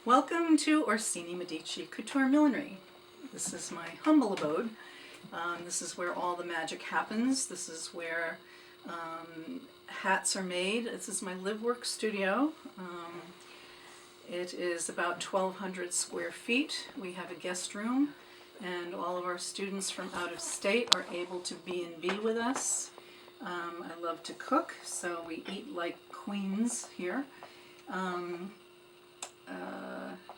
Welcome to Orsini Medici Couture Millinery. This is my humble abode. This is where all the magic happens. This is where hats are made. This is my live-work studio. It is about 1,200 square feet. We have a guest room, and all of our students from out of state are able to B&B with us. I love to cook, so we eat like queens here.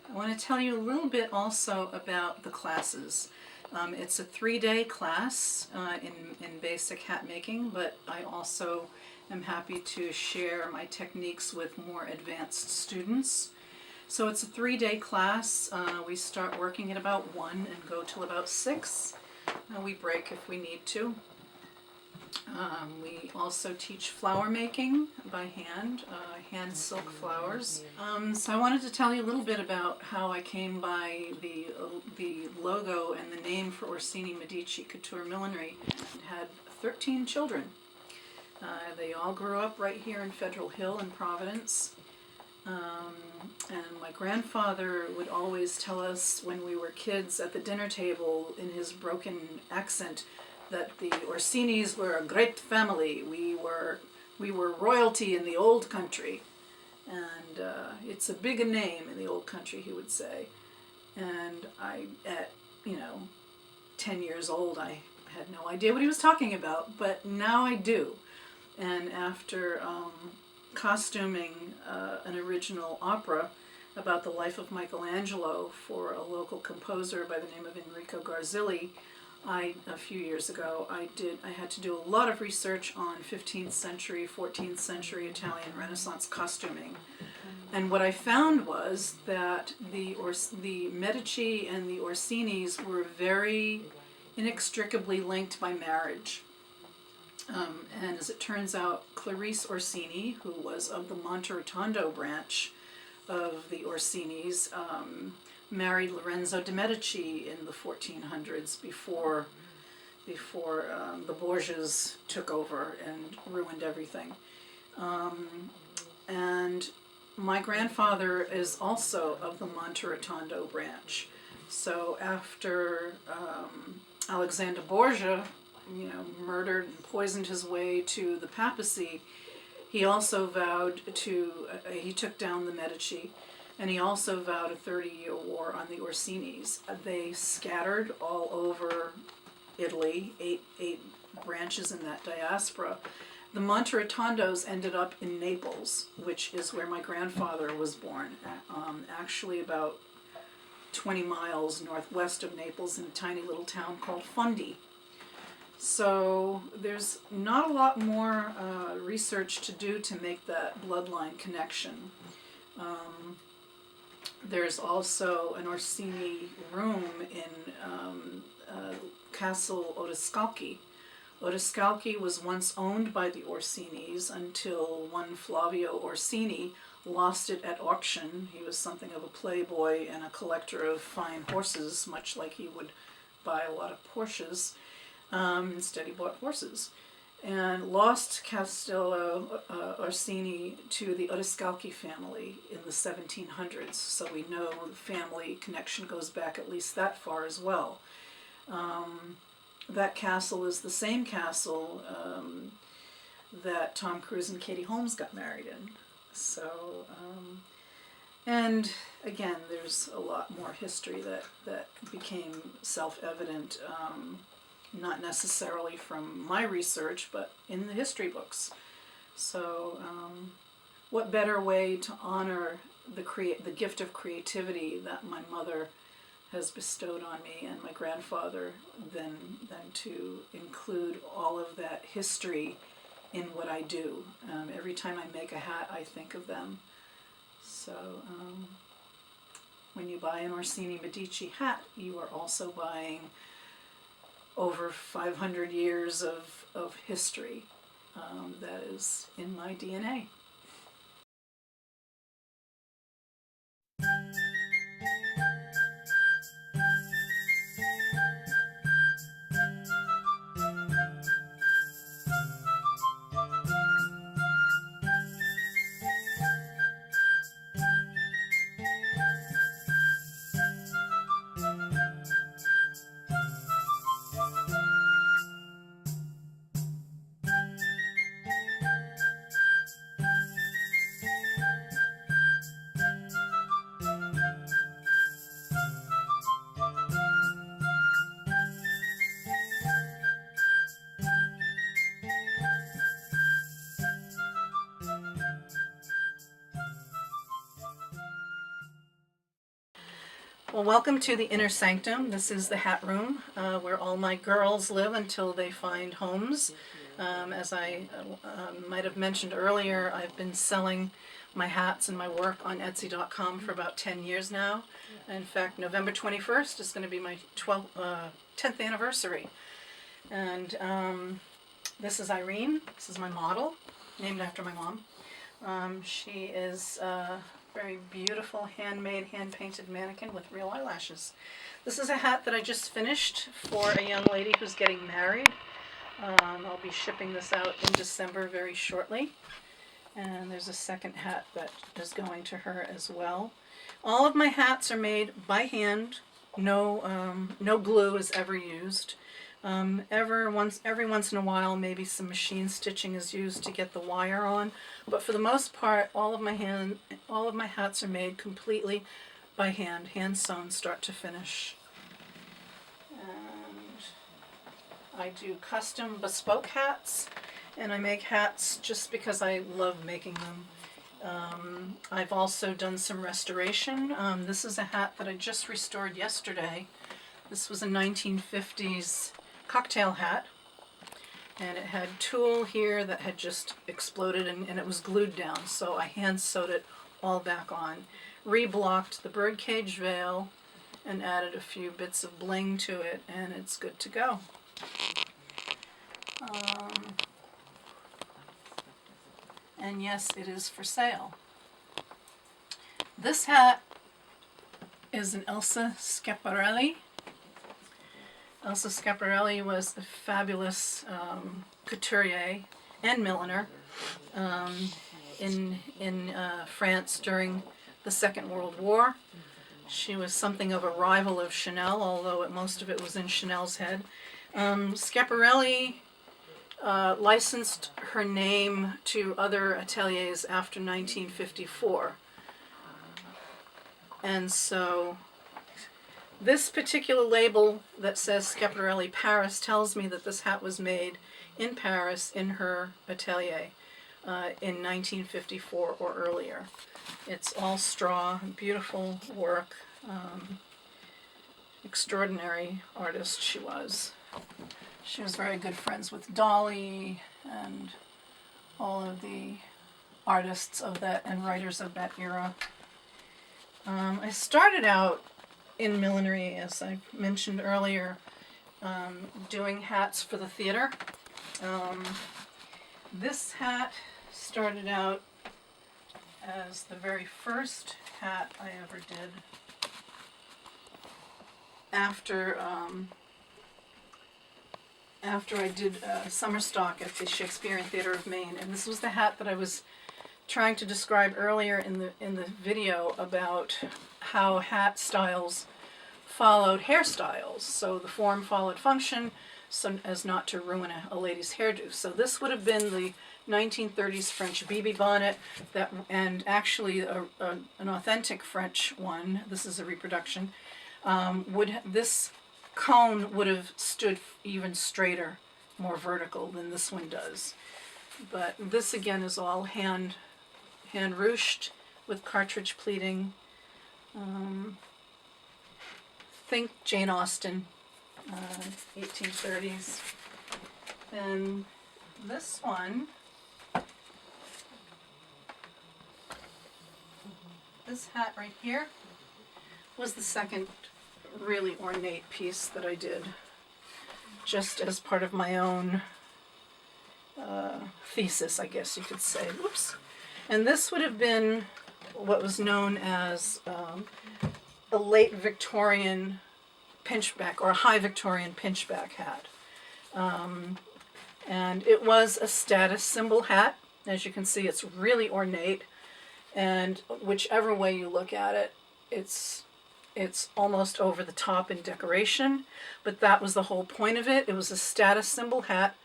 I want to tell you a little bit also about the classes. It's a 3-day class in basic hat making, but I also am happy to share my techniques with more advanced students. So it's a 3-day class. We start working at about 1 and go till about 6. We break if we need to. We also teach flower making by hand, hand silk flowers. So I wanted to tell you a little bit about how I came by the logo and the name for Orsini Medici Couture Millinery. It had 13 children. They all grew up right here in Federal Hill in Providence. And my grandfather would always tell us when we were kids at the dinner table in his broken accent that the Orsinis were a great family. We were royalty in the old country, and it's a big name in the old country, he would say. And at 10 years old, I had no idea what he was talking about, but now I do. And after costuming an original opera about the life of Michelangelo for a local composer by the name of Enrico Garzilli, a few years ago, I had to do a lot of research on 15th century, 14th century Italian Renaissance costuming. And what I found was that the Medici and the Orsinis were very inextricably linked by marriage. And as it turns out, Clarice Orsini, who was of the Monteritondo branch of the Orsinis, married Lorenzo de' Medici in the 1400s before the Borgias took over and ruined everything. And my grandfather is also of the Monteritondo branch. So after Alexander Borgia, murdered and poisoned his way to the papacy, he also vowed he took down the Medici. And he also vowed a 30-year war on the Orsinis. They scattered all over Italy, eight branches in that diaspora. The Monteritondos ended up in Naples, which is where my grandfather was born, actually about 20 miles northwest of Naples in a tiny little town called Fondi. So there's not a lot more research to do to make that bloodline connection. There's also an Orsini room in Castle Odescalchi. Odescalchi was once owned by the Orsinis until one Flavio Orsini lost it at auction. He was something of a playboy and a collector of fine horses, much like he would buy a lot of Porsches. Instead he bought horses. And lost Castello Orsini to the Odescalchi family in the 1700s. So we know the family connection goes back at least that far as well. That castle is the same castle that Tom Cruise and Katie Holmes got married in. So, and again, there's a lot more history that became self-evident. Not necessarily from my research, but in the history books. So what better way to honor the gift of creativity that my mother has bestowed on me and my grandfather than to include all of that history in what I do. Every time I make a hat, I think of them. So when you buy an Orsini Medici hat, you are also buying over 500 years of history that is in my DNA. Well, welcome to the Inner Sanctum. This is the hat room where all my girls live until they find homes. As I might have mentioned earlier, I've been selling my hats and my work on Etsy.com for about 10 years now. In fact, November 21st is going to be my 10th anniversary. And this is Irene. This is my model, named after my mom. She is a very beautiful handmade, hand-painted mannequin with real eyelashes. This is a hat that I just finished for a young lady who's getting married. I'll be shipping this out in December very shortly. And there's a second hat that is going to her as well. All of my hats are made by hand. No glue is ever used. Every once in a while, maybe some machine stitching is used to get the wire on, but for the most part, all of my hats are made completely by hand sewn, start to finish. And I do custom bespoke hats, and I make hats just because I love making them. I've also done some restoration. This is a hat that I just restored yesterday. This was a 1950s cocktail hat, and it had tulle here that had just exploded and it was glued down, so I hand sewed it all back on, reblocked the birdcage veil and added a few bits of bling to it, and it's good to go. And yes, it is for sale. This hat is an Elsie Schiaparelli. Elsie Schiaparelli was a fabulous couturier and milliner in France during the Second World War. She was something of a rival of Chanel, although most of it was in Chanel's head. Schiaparelli licensed her name to other ateliers after 1954. And so this particular label that says Schiaparelli Paris tells me that this hat was made in Paris in her atelier in 1954 or earlier. It's all straw, beautiful work, extraordinary artist she was. She was very good friends with Dolly and all of the artists of that and writers of that era. I started out in millinery, as I mentioned earlier, doing hats for the theater. This hat started out as the very first hat I ever did after I did summer stock at the Shakespearean Theatre of Maine, and this was the hat that I was trying to describe earlier in the video about how hat styles followed hairstyles. So the form followed function, so as not to ruin a lady's hairdo. So this would have been the 1930s French BB bonnet, and actually an authentic French one. This is a reproduction. This cone would have stood even straighter, more vertical than this one does. But this again is all hand ruched with cartridge pleating. Think Jane Austen, 1830s. And this one, this hat right here, was the second really ornate piece that I did, just as part of my own thesis, I guess you could say. Oops. And this would have been what was known as a late Victorian pinchback, or a high Victorian pinchback hat. And it was a status symbol hat. As you can see, it's really ornate, and whichever way you look at it, it's almost over the top in decoration, but that was the whole point of it. It was a status symbol hat,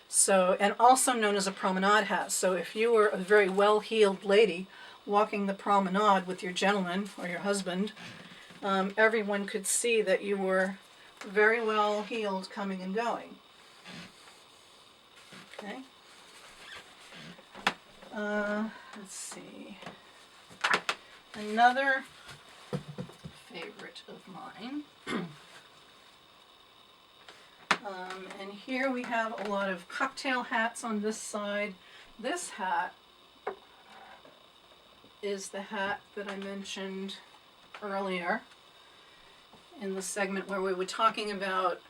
so, and also known as a promenade hat. So if you were a very well-heeled lady walking the promenade with your gentleman or your husband, everyone could see that you were very well-heeled coming and going. Okay. Let's see. Another favorite of mine. And here we have a lot of cocktail hats on this side. This hat is the hat that I mentioned earlier in the segment where we were talking about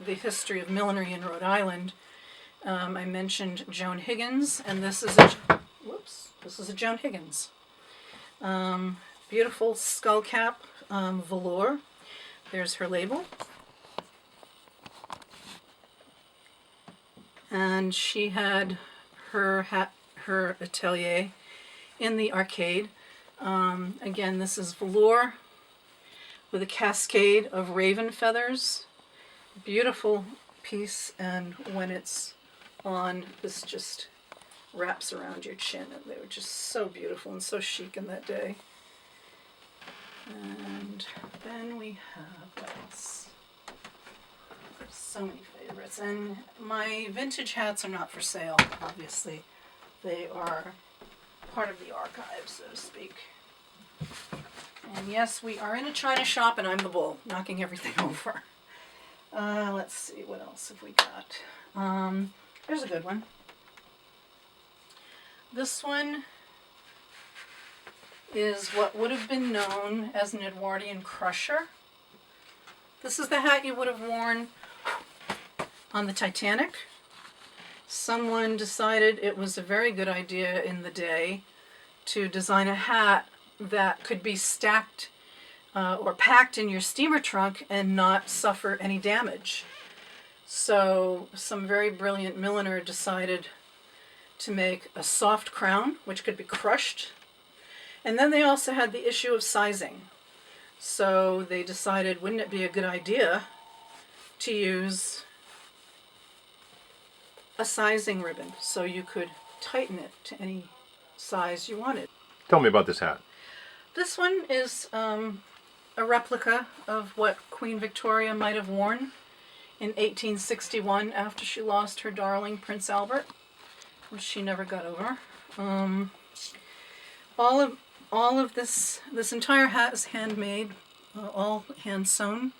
the history of millinery in Rhode Island. I mentioned Joan Higgins, and this is a Joan Higgins. Beautiful skull cap, velour. There's her label. And she had her atelier in the arcade. Again, this is velour with a cascade of raven feathers. Beautiful piece, and when it's on, this just wraps around your chin, and they were just so beautiful and so chic in that day. And then we have, what else? There's so many favorites, and my vintage hats are not for sale, obviously. They are part of the archive, so to speak. And yes, we are in a china shop, and I'm the bull, knocking everything over. Let's see, what else have we got? Here's a good one. This one is what would have been known as an Edwardian crusher. This is the hat you would have worn on the Titanic. Someone decided it was a very good idea in the day to design a hat that could be stacked or packed in your steamer trunk and not suffer any damage. So some very brilliant milliner decided to make a soft crown, which could be crushed. And then they also had the issue of sizing. So they decided, wouldn't it be a good idea to use a sizing ribbon so you could tighten it to any size you wanted. Tell me about this hat. This one is a replica of what Queen Victoria might have worn in 1861 after she lost her darling Prince Albert, which she never got over. All of this entire hat is handmade, all hand sewn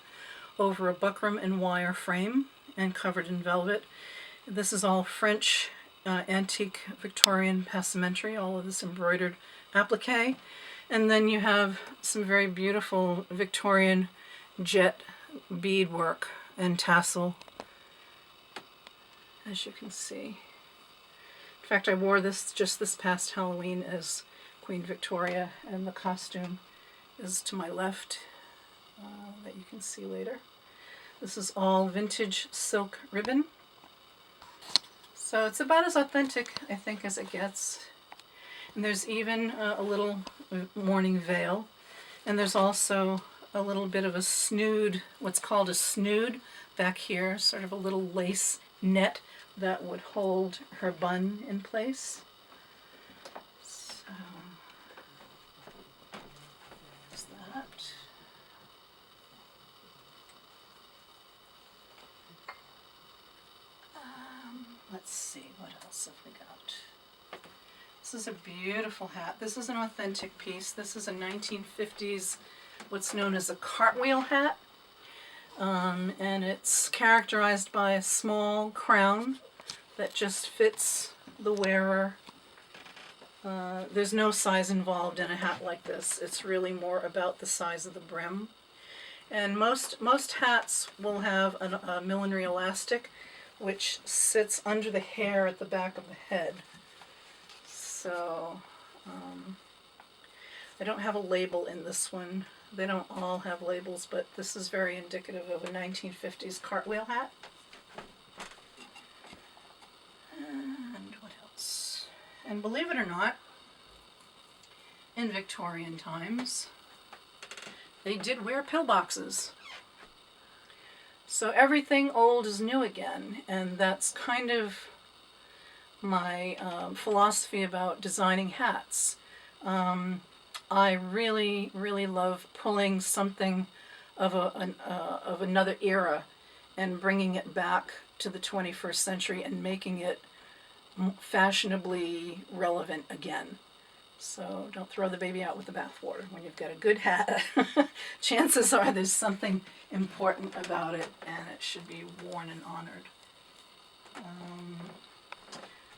over a buckram and wire frame and covered in velvet. This is all French antique Victorian passementerie, all of this embroidered applique. And then you have some very beautiful Victorian jet beadwork and tassel, as you can see. In fact, I wore this just this past Halloween as Queen Victoria, and the costume is to my left, that you can see later. This is all vintage silk ribbon. So it's about as authentic, I think, as it gets. And there's even a little mourning veil. And there's also a little bit of a snood, what's called a snood back here, sort of a little lace net that would hold her bun in place. So, there's that. Let's see, what else have we got? This is a beautiful hat. This is an authentic piece. This is a 1950s, what's known as a cartwheel hat. And it's characterized by a small crown that just fits the wearer. There's no size involved in a hat like this. It's really more about the size of the brim. And most hats will have a millinery elastic which sits under the hair at the back of the head. So, I don't have a label in this one. They don't all have labels, but this is very indicative of a 1950s cartwheel hat. And what else? And believe it or not, in Victorian times, they did wear pillboxes. So everything old is new again, and that's kind of my philosophy about designing hats. I really, really love pulling something of another era and bringing it back to the 21st century and making it fashionably relevant again. So don't throw the baby out with the bathwater. When you've got a good hat, chances are there's something important about it and it should be worn and honored.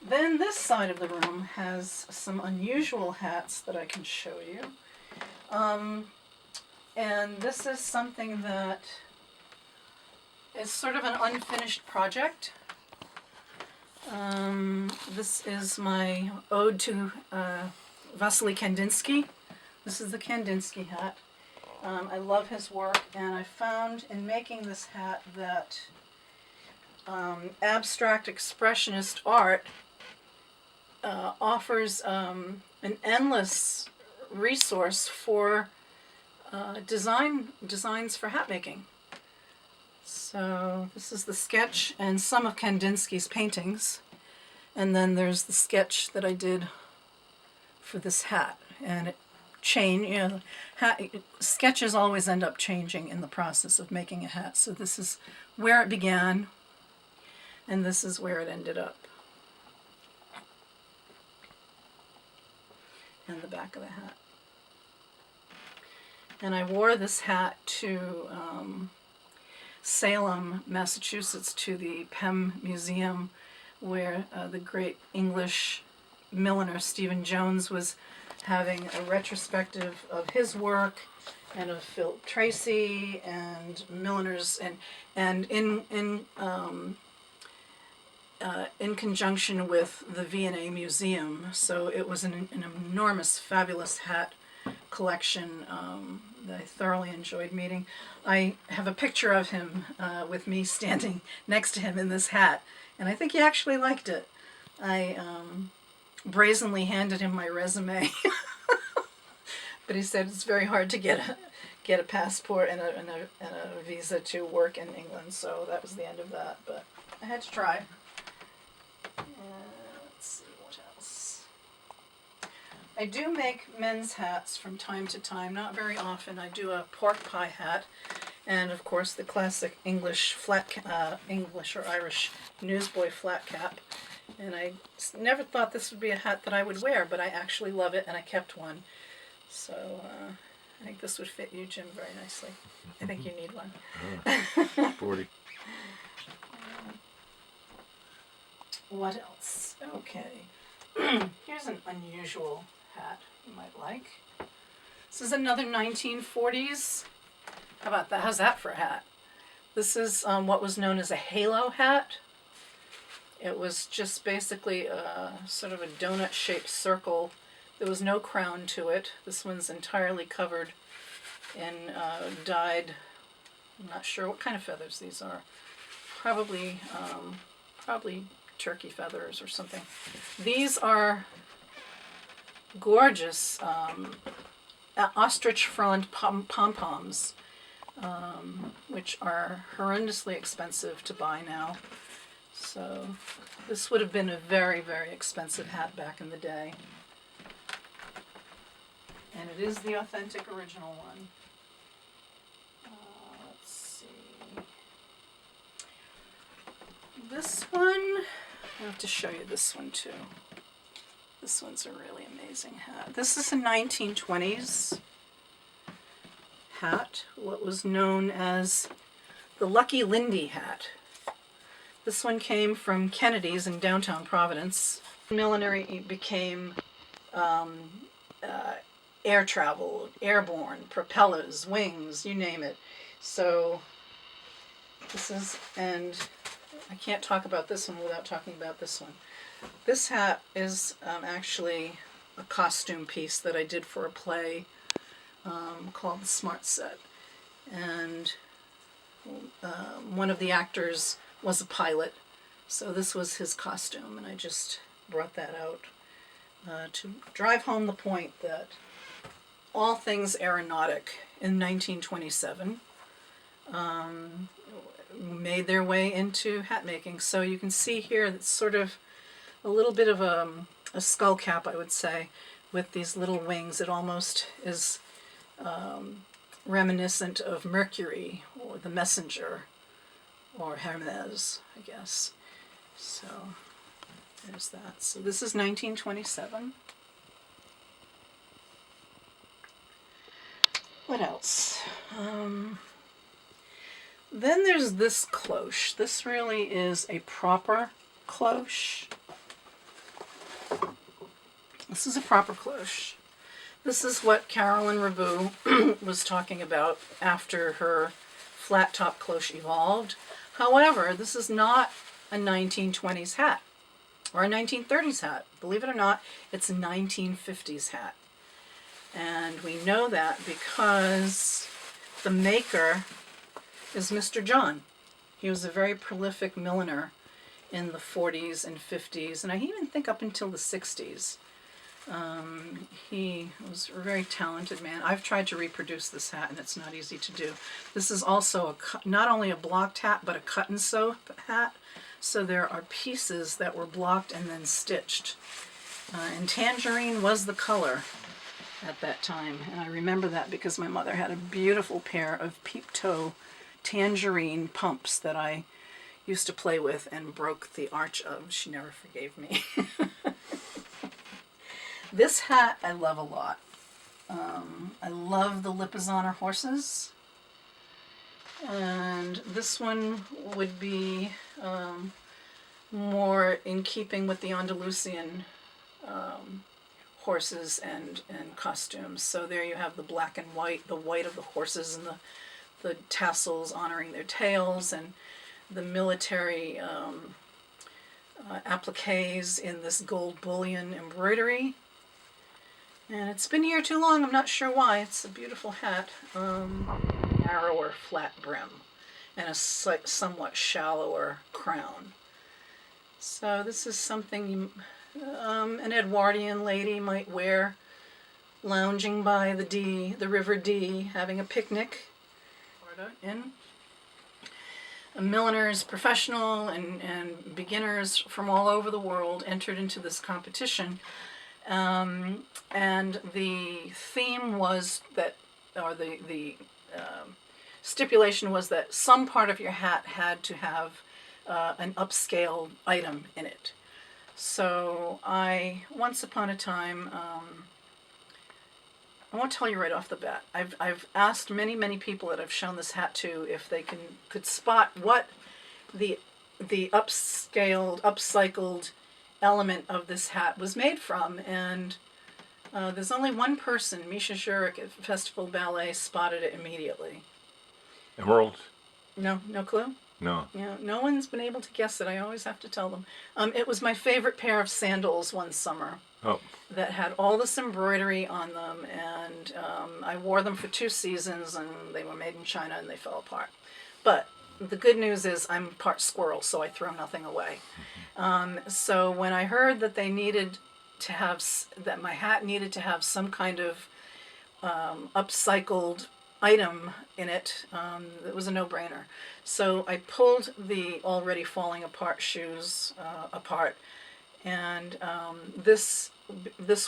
Then this side of the room has some unusual hats that I can show you. And this is something that is sort of an unfinished project. This is my ode to Vasily Kandinsky. This is the Kandinsky hat. I love his work, and I found in making this hat that abstract expressionist art offers an endless resource for designs for hat making. So this is the sketch and some of Kandinsky's paintings, and then there's the sketch that I did for this hat, and it changed. Sketches always end up changing in the process of making a hat. So this is where it began, and this is where it ended up. And the back of the hat. And I wore this hat to Salem, Massachusetts, to the Penn Museum, where the great English milliner Stephen Jones was having a retrospective of his work and of Philip Tracy and milliners, and in conjunction with the V&A Museum. So it was an enormous, fabulous hat collection that I thoroughly enjoyed meeting. I have a picture of him with me standing next to him in this hat, and I think he actually liked it. I brazenly handed him my resume, but he said it's very hard to get a passport and a visa to work in England, so that was the end of that, but I had to try. Let's see what else. I do make men's hats from time to time, not very often. I do a pork pie hat, and of course the classic English English or Irish newsboy flat cap. And I never thought this would be a hat that I would wear, but I actually love it, and I kept one. So I think this would fit you, Jim, very nicely. I think you need one. Sporty. What else? Okay. Here's an unusual hat you might like. This is another 1940s. How about that? How's that for a hat? This is what was known as a halo hat. It was just basically a sort of a donut-shaped circle. There was no crown to it. This one's entirely covered in dyed, I'm not sure what kind of feathers these are. Probably turkey feathers or something. These are gorgeous ostrich front pom-poms, which are horrendously expensive to buy now. So this would have been a very, very expensive hat back in the day. And it is the authentic original one. Let's see. This one, I have to show you this one too. This one's a really amazing hat. This is a 1920s hat, what was known as the Lucky Lindy hat. This one came from Kennedy's in downtown Providence. Millinery became air travel, airborne, propellers, wings, you name it. So this is, and I can't talk about this one without talking about this one. This hat is actually a costume piece that I did for a play called The Smart Set. And one of the actors was a pilot, so this was his costume, and I just brought that out to drive home the point that all things aeronautic in 1927 made their way into hat making. So you can see here it's sort of a little bit of a skull cap, I would say, with these little wings. It almost is reminiscent of Mercury or the Messenger or Hermes, I guess. So there's that. So this is 1927. What else? Then there's this cloche. This really is a proper cloche. This is a proper cloche. This is what Carolyn Rabu was talking about after her flat top cloche evolved. However, this is not a 1920s hat or a 1930s hat. Believe it or not, it's a 1950s hat. And we know that because the maker is Mr. John. He was a very prolific milliner in the 40s and 50s, and I even think up until the 60s. He was a very talented man. I've tried to reproduce this hat, and it's not easy to do. This is also not only a blocked hat, but a cut and sew hat. So there are pieces that were blocked and then stitched. And tangerine was the color at that time. And I remember that because my mother had a beautiful pair of peep toe tangerine pumps that I used to play with and broke the arch of. She never forgave me. This hat I love a lot. I love the Lipizzaner horses. And this one would be more in keeping with the Andalusian horses and costumes. So there you have the black and white, the white of the horses and the tassels honoring their tails, and the military appliques in this gold bullion embroidery. And it's been here too long, I'm not sure why. It's a beautiful hat. Narrower flat brim and a somewhat shallower crown. So this is something an Edwardian lady might wear lounging by the River Dee, having a picnic. In a milliners, professional and beginners from all over the world entered into this competition. And the theme was that, or the stipulation was that some part of your hat had to have an upscaled item in it. So once upon a time, I won't tell you right off the bat. I've asked many people that I've shown this hat to if they could spot what the upscaled, upcycled element of this hat was made from, and there's only one person, Misha Zurich at Festival Ballet, spotted it immediately. Emerald? No clue? No. Yeah, no one's been able to guess it. I always have to tell them. It was my favorite pair of sandals one summer. Oh. That had all this embroidery on them, and I wore them for 2 seasons, and they were made in China, and they fell apart. But the good news is I'm part squirrel, so I throw nothing away. So when I heard that they needed to have, that my hat needed to have some kind of upcycled item in it, it was a no-brainer. So I pulled the already falling apart shoes apart, and this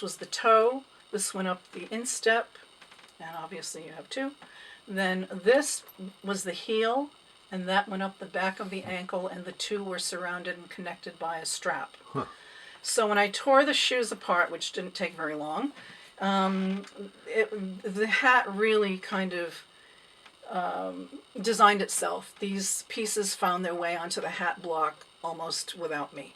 was the toe. This went up the instep, and obviously you have 2. Then this was the heel, and that went up the back of the ankle, and the 2 were surrounded and connected by a strap. Huh. So when I tore the shoes apart, which didn't take very long, the hat really kind of designed itself. These pieces found their way onto the hat block almost without me.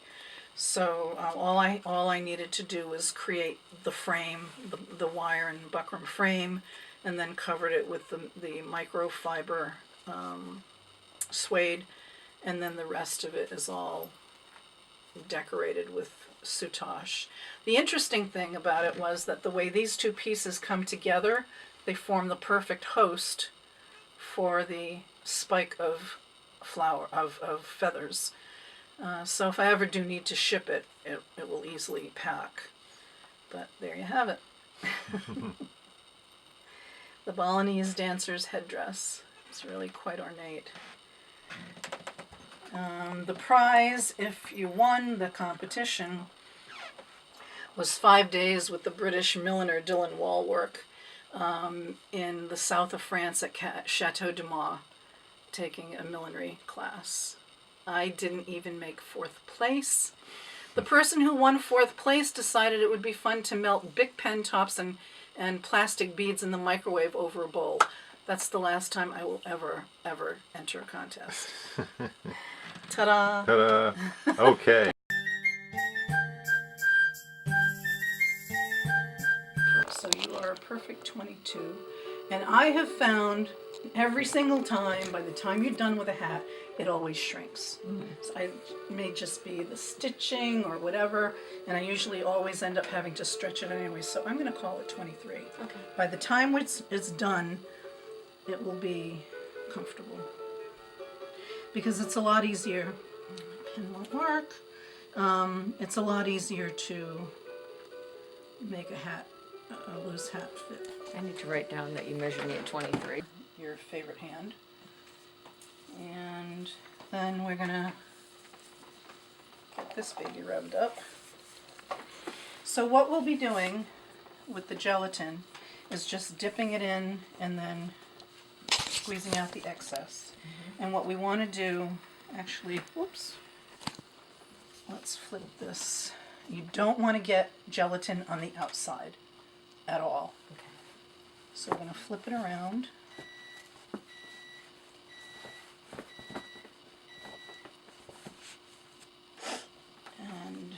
So all I needed to do was create the frame, the wire and buckram frame, and then covered it with the microfiber suede, and then the rest of it is all decorated with soutache. The interesting thing about it was that the way these 2 pieces come together, they form the perfect host for the spike of feathers. So if I ever do need to ship it, it will easily pack. But there you have it. The Balinese dancer's headdress. It's really quite ornate. The prize, if you won the competition, was 5 days with the British milliner Dylan Walwork in the south of France at Chateau de Mars, taking a millinery class. I didn't even make 4th place. The person who won 4th place decided it would be fun to melt Bic pen tops and and plastic beads in the microwave over a bowl. That's the last time I will ever enter a contest. Ta-da! Ta-da! Okay. So you are a perfect 22. And I have found every single time, by the time you're done with a hat, it always shrinks. So it may just be the stitching or whatever, and I usually always end up having to stretch it anyway, so I'm going to call it 23. Okay. By the time it's done, it will be comfortable. Because it's a lot easier. Pin won't work. It's a lot easier to make a loose hat fit. I need to write down that you measured me at 23. Your favorite hand. And then we're gonna get this baby rubbed up. So what we'll be doing with the gelatin is just dipping it in and then squeezing out the excess. And what we want to do, actually, whoops, let's flip this. You don't want to get gelatin on the outside at all. Okay. So we're going to flip it around. And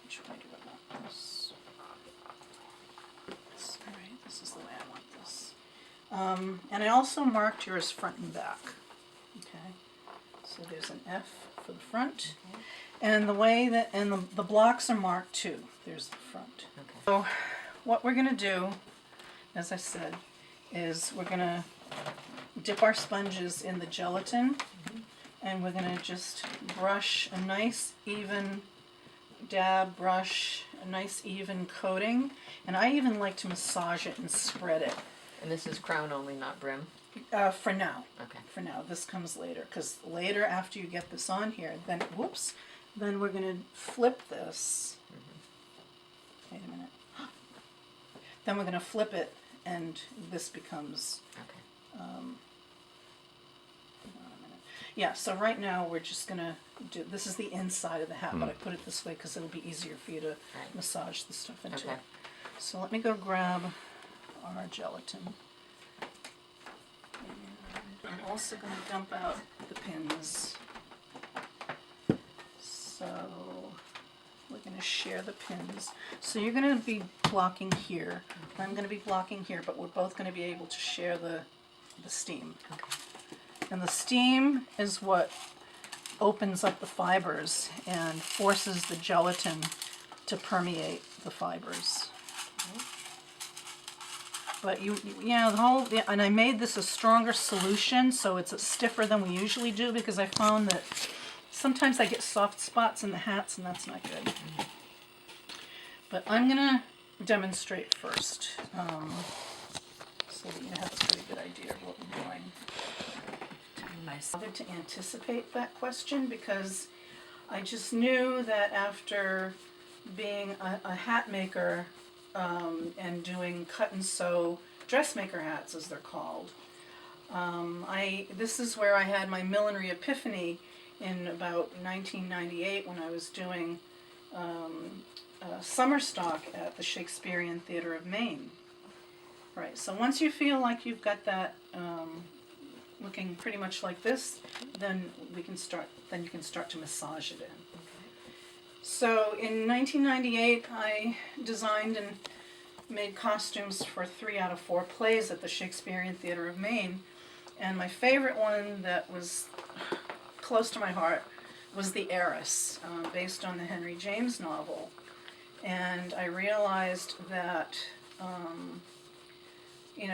which way do I want this? Sorry, this is the way I want this. And I also marked yours front and back. Okay, so there's an F for the front. Okay. And the way that, and the blocks are marked too. There's the front. Okay. So what we're going to do, as I said, is we're going to dip our sponges in the gelatin, and we're going to just brush a nice even dab, brush a nice even coating, and I even like to massage it and spread it. And this is crown only, not brim? For now. Okay. For now. This comes later, because later after you get this on here, then, whoops, then we're going to flip this. Wait a minute. Then we're going to flip it, and this becomes, Okay. hold on a minute. Yeah, so right now we're just going to do, this is the inside of the hat, but I put it this way because it'll be easier for you to massage the stuff into Okay. it. So let me go grab our gelatin. And I'm also going to dump out the pins. So we're going to share the pins. So you're going to be blocking here. I'm going to be blocking here, but we're both going to be able to share the steam. Okay. And the steam is what opens up the fibers and forces the gelatin to permeate the fibers. But and I made this a stronger solution, so it's stiffer than we usually do, because I found that sometimes I get soft spots in the hats, and that's not good. But I'm gonna demonstrate first, so that you have a pretty good idea of what we're doing. Nice. I bothered to anticipate that question because I just knew that after being a hat maker and doing cut and sew dressmaker hats, as they're called, this is where I had my millinery epiphany in about 1998 when I was doing summer stock at the Shakespearean Theatre of Maine. Right, so once you feel like you've got that looking pretty much like this, then you can start to massage it in. So in 1998, I designed and made costumes for 3 out of 4 plays at the Shakespearean Theatre of Maine, and my favorite one that was close to my heart was The Heiress, based on the Henry James novel. And I realized that,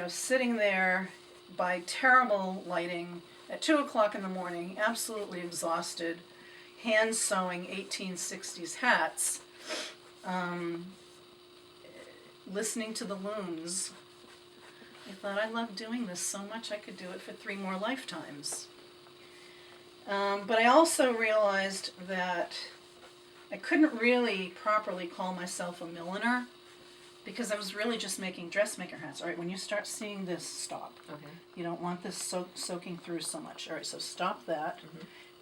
sitting there by terrible lighting at 2 o'clock in the morning, absolutely exhausted, hand sewing 1860s hats, listening to the looms, I thought, I love doing this so much I could do it for 3 more lifetimes. But I also realized that I couldn't really properly call myself a milliner because I was really just making dressmaker hats. All right, when you start seeing this, stop. Okay. You don't want this soaking through so much. All right, so stop that.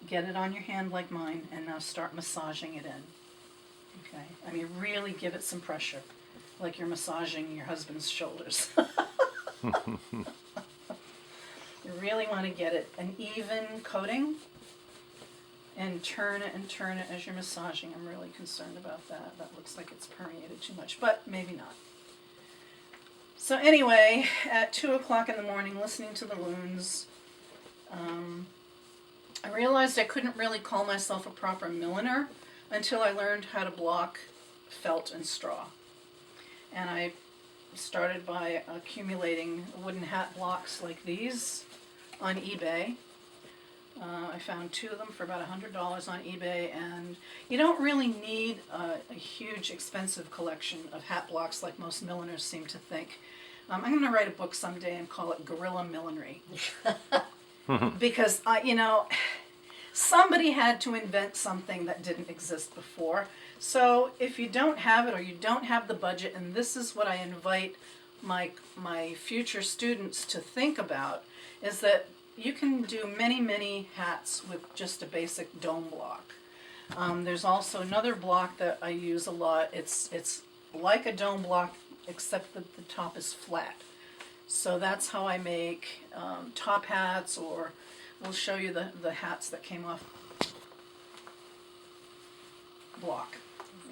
Get it on your hand like mine, and now start massaging it in. Okay, I mean, really give it some pressure. like you're massaging your husband's shoulders. You really want to get it an even coating and turn it as you're massaging. I'm really concerned about that. That looks like it's permeated too much, but maybe not. So anyway, at 2 o'clock in the morning, listening to the loons, I realized I couldn't really call myself a proper milliner until I learned how to block felt and straw. And I started by accumulating wooden hat blocks like these on eBay. I found 2 of them for about $100 on eBay, and you don't really need a huge expensive collection of hat blocks like most milliners seem to think. I'm going to write a book someday and call it Guerrilla Millinery. Because, somebody had to invent something that didn't exist before. So if you don't have it or you don't have the budget, and this is what I invite my future students to think about, is that you can do many, many hats with just a basic dome block. There's also another block that I use a lot. It's like a dome block, except that the top is flat. So that's how I make top hats, or we'll show you the hats that came off block.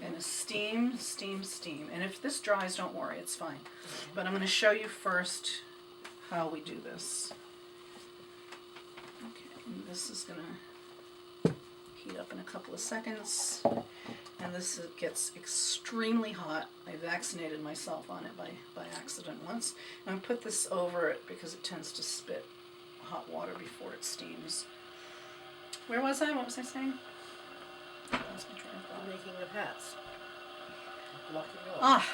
And a steam. And if this dries, don't worry, it's fine. But I'm going to show you first how we do this. Okay, and this is going to heat up in a couple of seconds. And this gets extremely hot. I vaccinated myself on it by accident once. And I'm going to put this over it because it tends to spit hot water before it steams. Where was I? What was I saying? Lost my train of thought. Making of hats. Blocking off.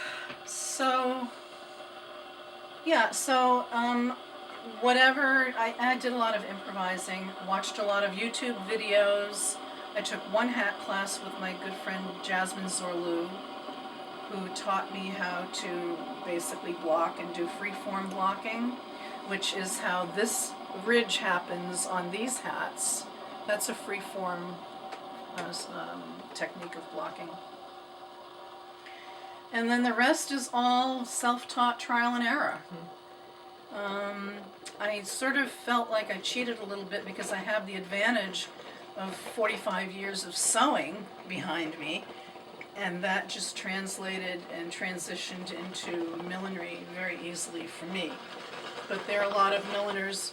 Whatever, I did a lot of improvising, watched a lot of YouTube videos. I took one hat class with my good friend Jasmine Zorlu, who taught me how to basically block and do free-form blocking, which is how this ridge happens on these hats. That's a free-form technique of blocking. And then the rest is all self-taught trial and error. I sort of felt like I cheated a little bit because I have the advantage of 45 years of sewing behind me, and that just translated and transitioned into millinery very easily for me. But there are a lot of milliners,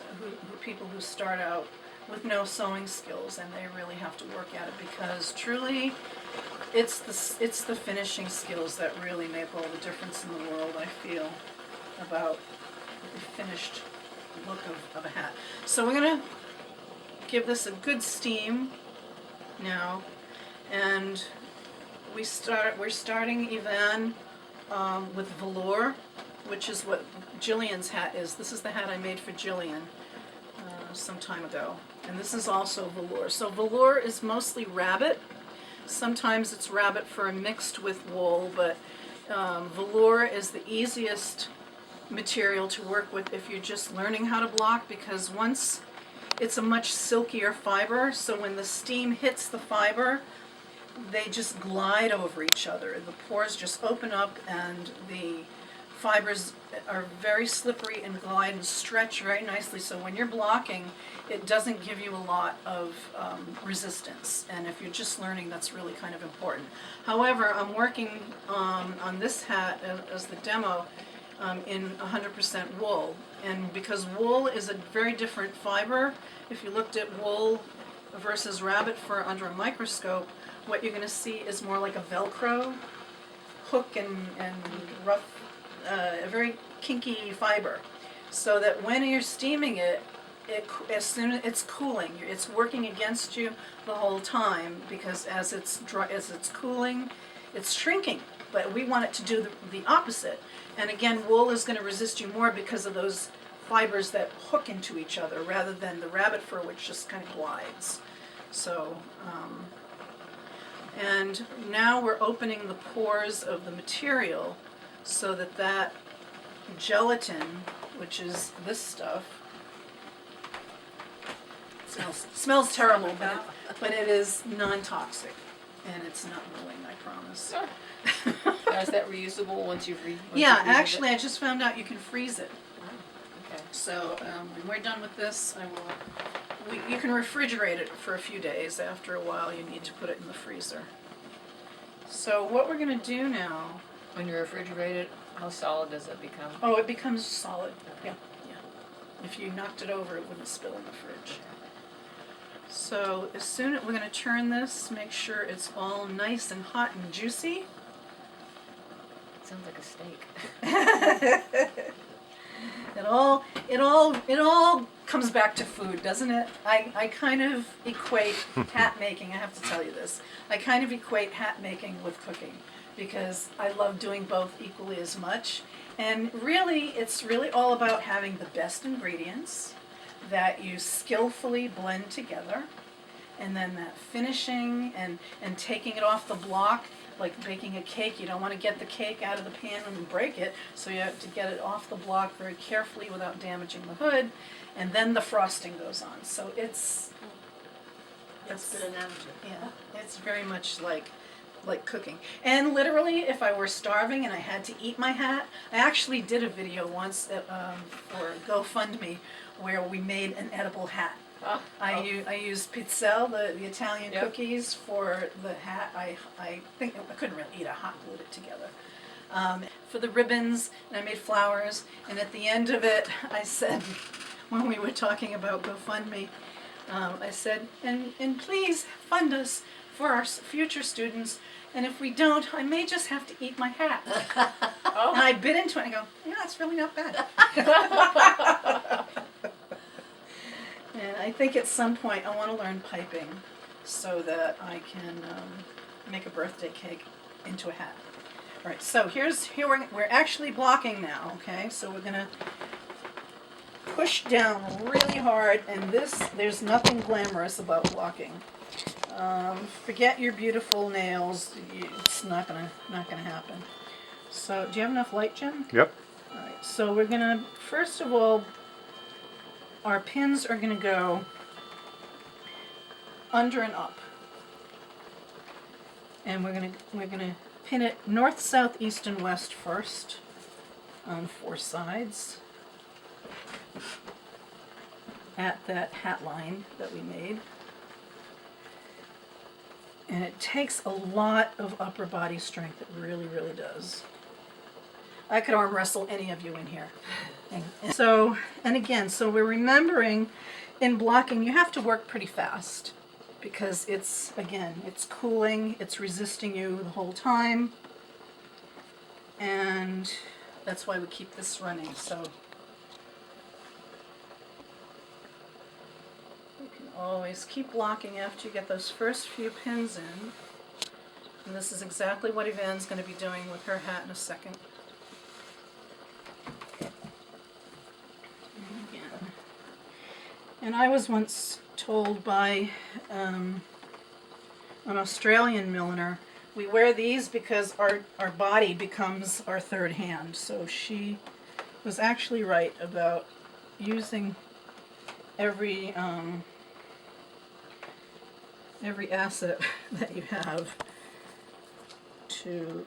people who start out with no sewing skills, and they really have to work at it, because truly it's the finishing skills that really make all the difference in the world, I feel, about the finished look of a hat. So we're going to give this a good steam now, and we're starting Yvonne with velour, which is what Jillian's hat is. This is the hat I made for Jillian some time ago, and this is also velour. So velour is mostly rabbit. Sometimes it's rabbit fur mixed with wool, but velour is the easiest material to work with if you're just learning how to block, because once it's a much silkier fiber, so when the steam hits the fiber, they just glide over each other. The pores just open up, and the fibers are very slippery and glide and stretch very nicely. So when you're blocking, it doesn't give you a lot of resistance. And if you're just learning, that's really kind of important. However, I'm working on this hat as the demo in 100% wool. And because wool is a very different fiber, if you looked at wool versus rabbit fur under a microscope, what you're going to see is more like a Velcro hook and rough, a very kinky fiber. So that when you're steaming it, as soon as it's cooling, it's working against you the whole time, because as it's cooling, it's shrinking. But we want it to do the opposite. And again, wool is going to resist you more because of those fibers that hook into each other, rather than the rabbit fur, which just kind of glides. So, and now we're opening the pores of the material so that gelatin, which is this stuff, smells terrible, but it is non-toxic, and it's not milling, I promise. Now, is that reusable once you've Yeah, reused actually, it? I just found out you can freeze it. Oh, okay. So when we're done with this, you can refrigerate it for a few days. After a while, you need to put it in the freezer. So what we're going to do now, When you refrigerate it, how solid does it become? oh, it becomes solid. Yeah, yeah. If you knocked it over, it wouldn't spill in the fridge. So as soon as we're going to turn this, make sure it's all nice and hot and juicy. Sounds like a steak. It all comes back to food, doesn't it? I kind of equate hat making, I have to tell you this. I kind of equate hat making with cooking because I love doing both equally as much. And really, it's really all about having the best ingredients that you skillfully blend together, and then that finishing and taking it off the block. Like baking a cake, you don't want to get the cake out of the pan and break it, so you have to get it off the block very carefully without damaging the hood, and then the frosting goes on. So it's That's a good analogy. yeah, it's very much like cooking. And literally, if I were starving and I had to eat my hat, I actually did a video once for GoFundMe where we made an edible hat. I used pizzelle, the Italian Yep. cookies, for the hat. I think I couldn't really eat. I hot glued it together. For the ribbons, and I made flowers. And at the end of it, I said, when we were talking about GoFundMe, I said, and please fund us for our future students. And if we don't, I may just have to eat my hat. And I bit into it and I go, yeah, it's really not bad. And I think at some point I want to learn piping so that I can make a birthday cake into a hat. All right, so here we're actually blocking now, okay? So we're gonna push down really hard, and there's nothing glamorous about blocking. Forget your beautiful nails. It's not gonna happen. So do you have enough light, Jim? Yep. All right, so we're gonna, first of all, our pins are going to go under and up. And we're going to pin it north, south, east, and west first on 4 sides at that hat line that we made. And it takes a lot of upper body strength. It really, really does. I could arm wrestle any of you in here. So we're remembering in blocking, you have to work pretty fast because it's cooling, it's resisting you the whole time. And that's why we keep this running. So you can always keep blocking after you get those first few pins in. And this is exactly what Yvonne's going to be doing with her hat in a second. And I was once told by an Australian milliner, we wear these because our body becomes our third hand. So she was actually right about using every asset that you have to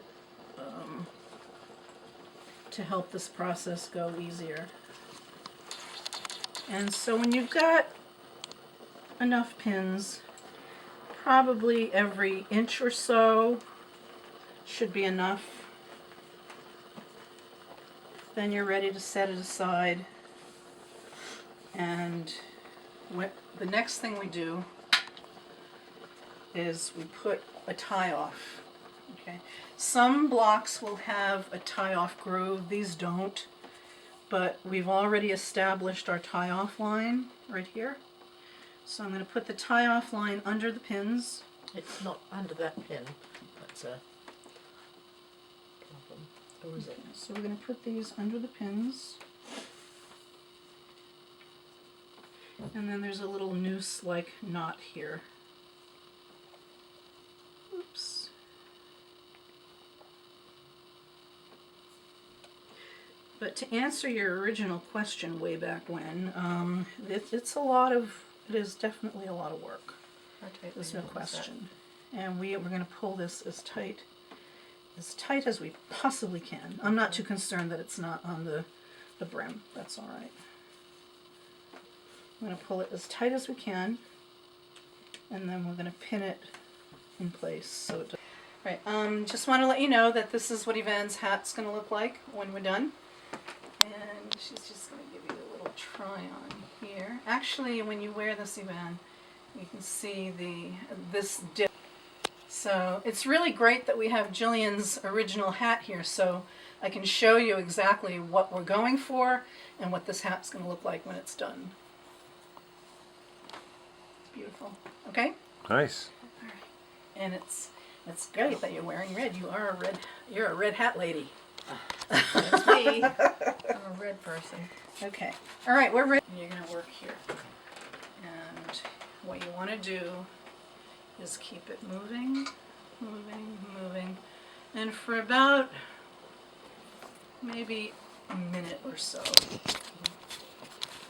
help this process go easier. And so when you've got enough pins, probably every inch or so should be enough. Then you're ready to set it aside. And the next thing we do is we put a tie-off. Okay. Some blocks will have a tie-off groove, these don't. But we've already established our tie-off line right here. So I'm going to put the tie-off line under the pins. It's not under that pin. That's a problem. Or is it? So we're going to put these under the pins. And then there's a little noose-like knot here. Oops. But to answer your original question way back when, it is definitely a lot of work. There's no question. And we're going to pull this as tight as tight as we possibly can. I'm not too concerned that it's not on the brim. That's all right. I'm going to pull it as tight as we can, and then we're going to pin it in place. So it right. Just want to let you know that this is what Yvonne's hat's going to look like when we're done. And she's just going to give you a little try on here. Actually, when you wear this, Yvonne, you can see this dip. So it's really great that we have Jillian's original hat here, so I can show you exactly what we're going for and what this hat's going to look like when it's done. It's beautiful. Okay? Nice. All right. And it's great that you're wearing red. You're a red hat lady. That's me. I'm a red person. Okay. All right, we're ready. You're going to work here. And what you want to do is keep it moving, moving, moving. And for about maybe a minute or so,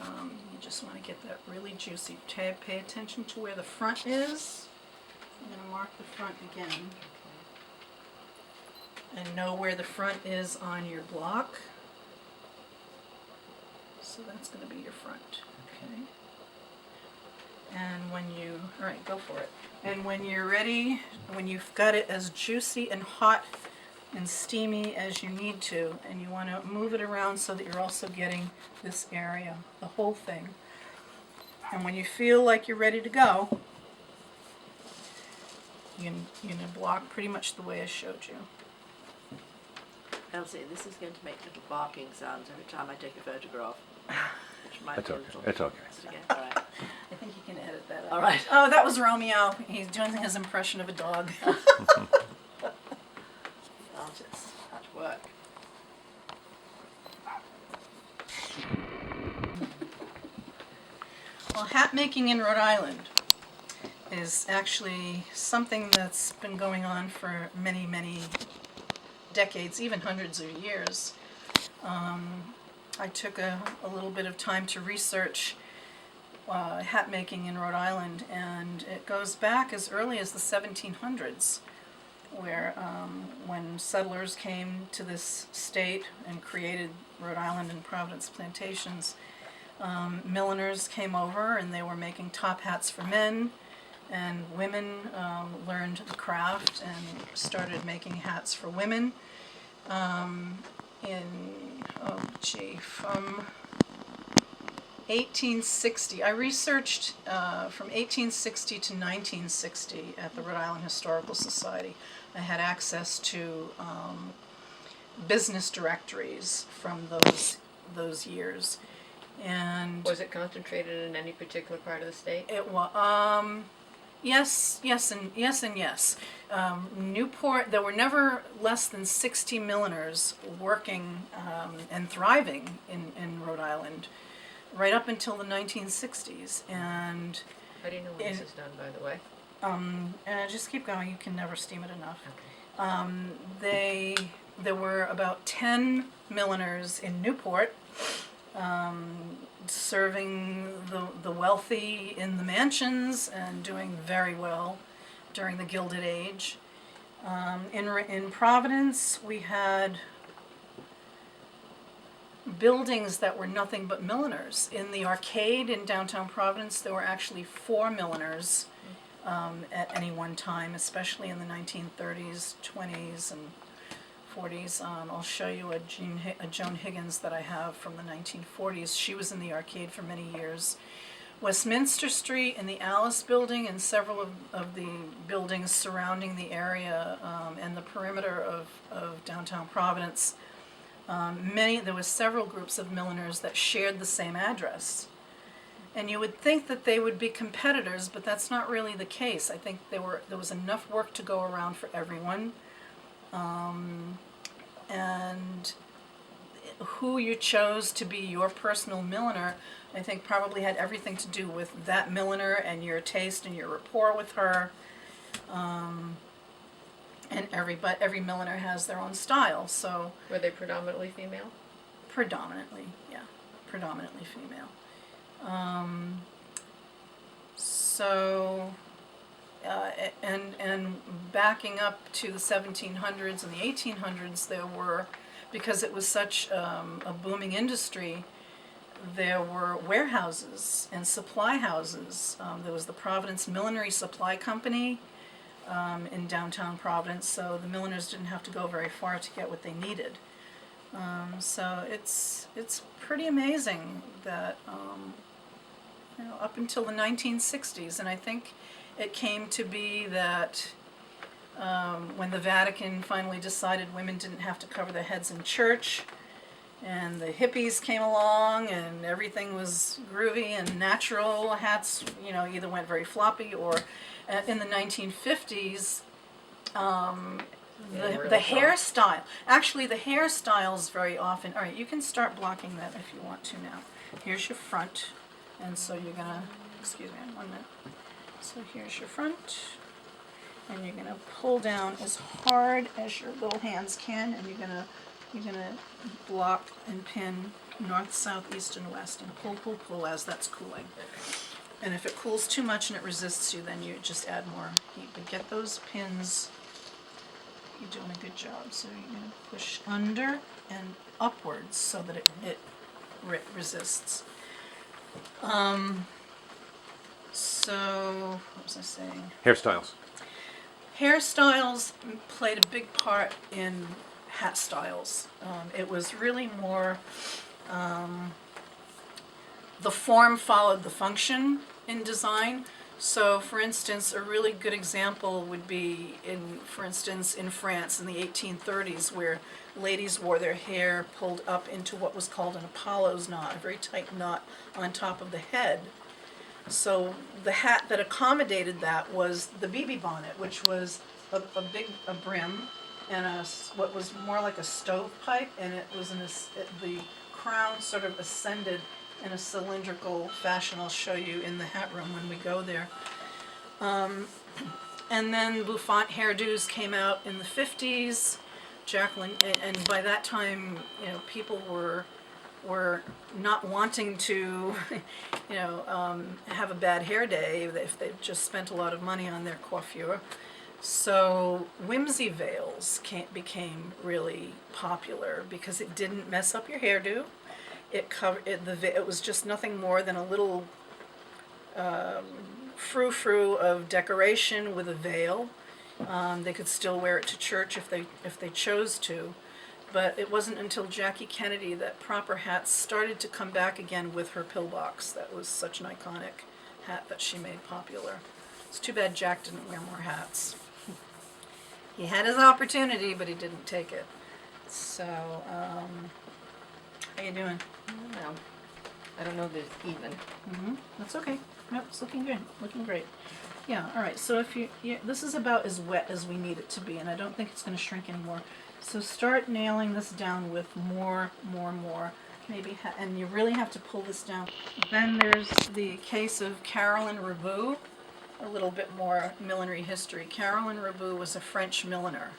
you just want to get that really juicy. Pay attention to where the front is. I'm going to mark the front again. And know where the front is on your block. So that's going to be your front. Okay. And when you, all right, go for it. And when you're ready, when you've got it as juicy and hot and steamy as you need to, and you want to move it around so that you're also getting this area, the whole thing. And when you feel like you're ready to go, you can block pretty much the way I showed you. Elsie, this is going to make little barking sounds every time I take a photograph. Which might It's be a okay. little It's okay. It's okay. All right. I think you can edit that out. All right. Oh, that was Romeo. He's doing his impression of a dog. Artists at work. Well, hat making in Rhode Island is actually something that's been going on for many, many decades, even hundreds of years. I took a little bit of time to research hat making in Rhode Island, and it goes back as early as the 1700s, where when settlers came to this state and created Rhode Island and Providence plantations, milliners came over and they were making top hats for men, and women learned the craft and started making hats for women. From 1860, I researched from 1860 to 1960 at the Rhode Island Historical Society. I had access to business directories from those years. And Was it concentrated in any particular part of the state? it was yes. Newport. There were never less than 60 milliners working and thriving in Rhode Island, right up until the 1960s. And How do you know when this is done, by the way? just keep going. You can never steam it enough. Okay. There were about 10 milliners in Newport. Serving the wealthy in the mansions and doing very well during the Gilded Age. In Providence, we had buildings that were nothing but milliners. In the arcade in downtown Providence, there were actually 4 milliners at any one time, especially in the 1930s, 20s, and 40s. I'll show you a Joan Higgins that I have from the 1940s. She was in the arcade for many years. Westminster Street and the Alice Building and several of the buildings surrounding the area and the perimeter of downtown Providence, there were several groups of milliners that shared the same address. And you would think that they would be competitors, but that's not really the case. I think there was enough work to go around for everyone. And who you chose to be your personal milliner, I think probably had everything to do with that milliner and your taste and your rapport with her. And every milliner has their own style, so. Were they predominantly female? Predominantly, yeah, predominantly female. So and backing up to the 1700s and the 1800s, there were, because it was such a booming industry, there were warehouses and supply houses. There was the Providence Millinery Supply Company in downtown Providence, so the milliners didn't have to go very far to get what they needed. So it's pretty amazing that up until the 1960s, and I think it came to be that when the Vatican finally decided women didn't have to cover their heads in church, and the hippies came along, and everything was groovy and natural. Hats, either went very floppy, or in the 1950s, the hairstyle. Actually, the hairstyles very often. All right, you can start blocking that if you want to now. Here's your front, and so you're gonna. Excuse me, 1 minute. So here's your front, and you're gonna pull down as hard as your little hands can, and you're gonna block and pin north, south, east, and west, and pull, pull, pull as that's cooling. And if it cools too much and it resists you, then you just add more heat. But get those pins. You're doing a good job. So you're gonna push under and upwards so that it resists. So what was I saying? Hairstyles. Hairstyles played a big part in hat styles. It was really more, the form followed the function in design. So for instance, a really good example would be in France in the 1830s, where ladies wore their hair pulled up into what was called an Apollo's knot, a very tight knot on top of the head. So the hat that accommodated that was the BB bonnet, which was a brim and what was more like a stovepipe, and it was the crown sort of ascended in a cylindrical fashion. I'll show you in the hat room when we go there. And then bouffant hairdos came out in the 50s. Jacqueline, and by that time, people were not wanting to, have a bad hair day if they just spent a lot of money on their coiffure. So whimsy veils became really popular because it didn't mess up your hairdo. It was just nothing more than a little frou-frou of decoration with a veil. They could still wear it to church if they chose to. But it wasn't until Jackie Kennedy that proper hats started to come back again with her pillbox. That was such an iconic hat that she made popular. It's too bad Jack didn't wear more hats. He had his opportunity, but he didn't take it. So, how you doing? Well, I don't know if it's even. That's okay. Nope, it's looking good. Looking great. Yeah, all right. So this is about as wet as we need it to be, and I don't think it's going to shrink anymore. So start nailing this down with more. Maybe, and you really have to pull this down. Then there's the case of Caroline Rebou, a little bit more millinery history. Caroline Rebou was a French milliner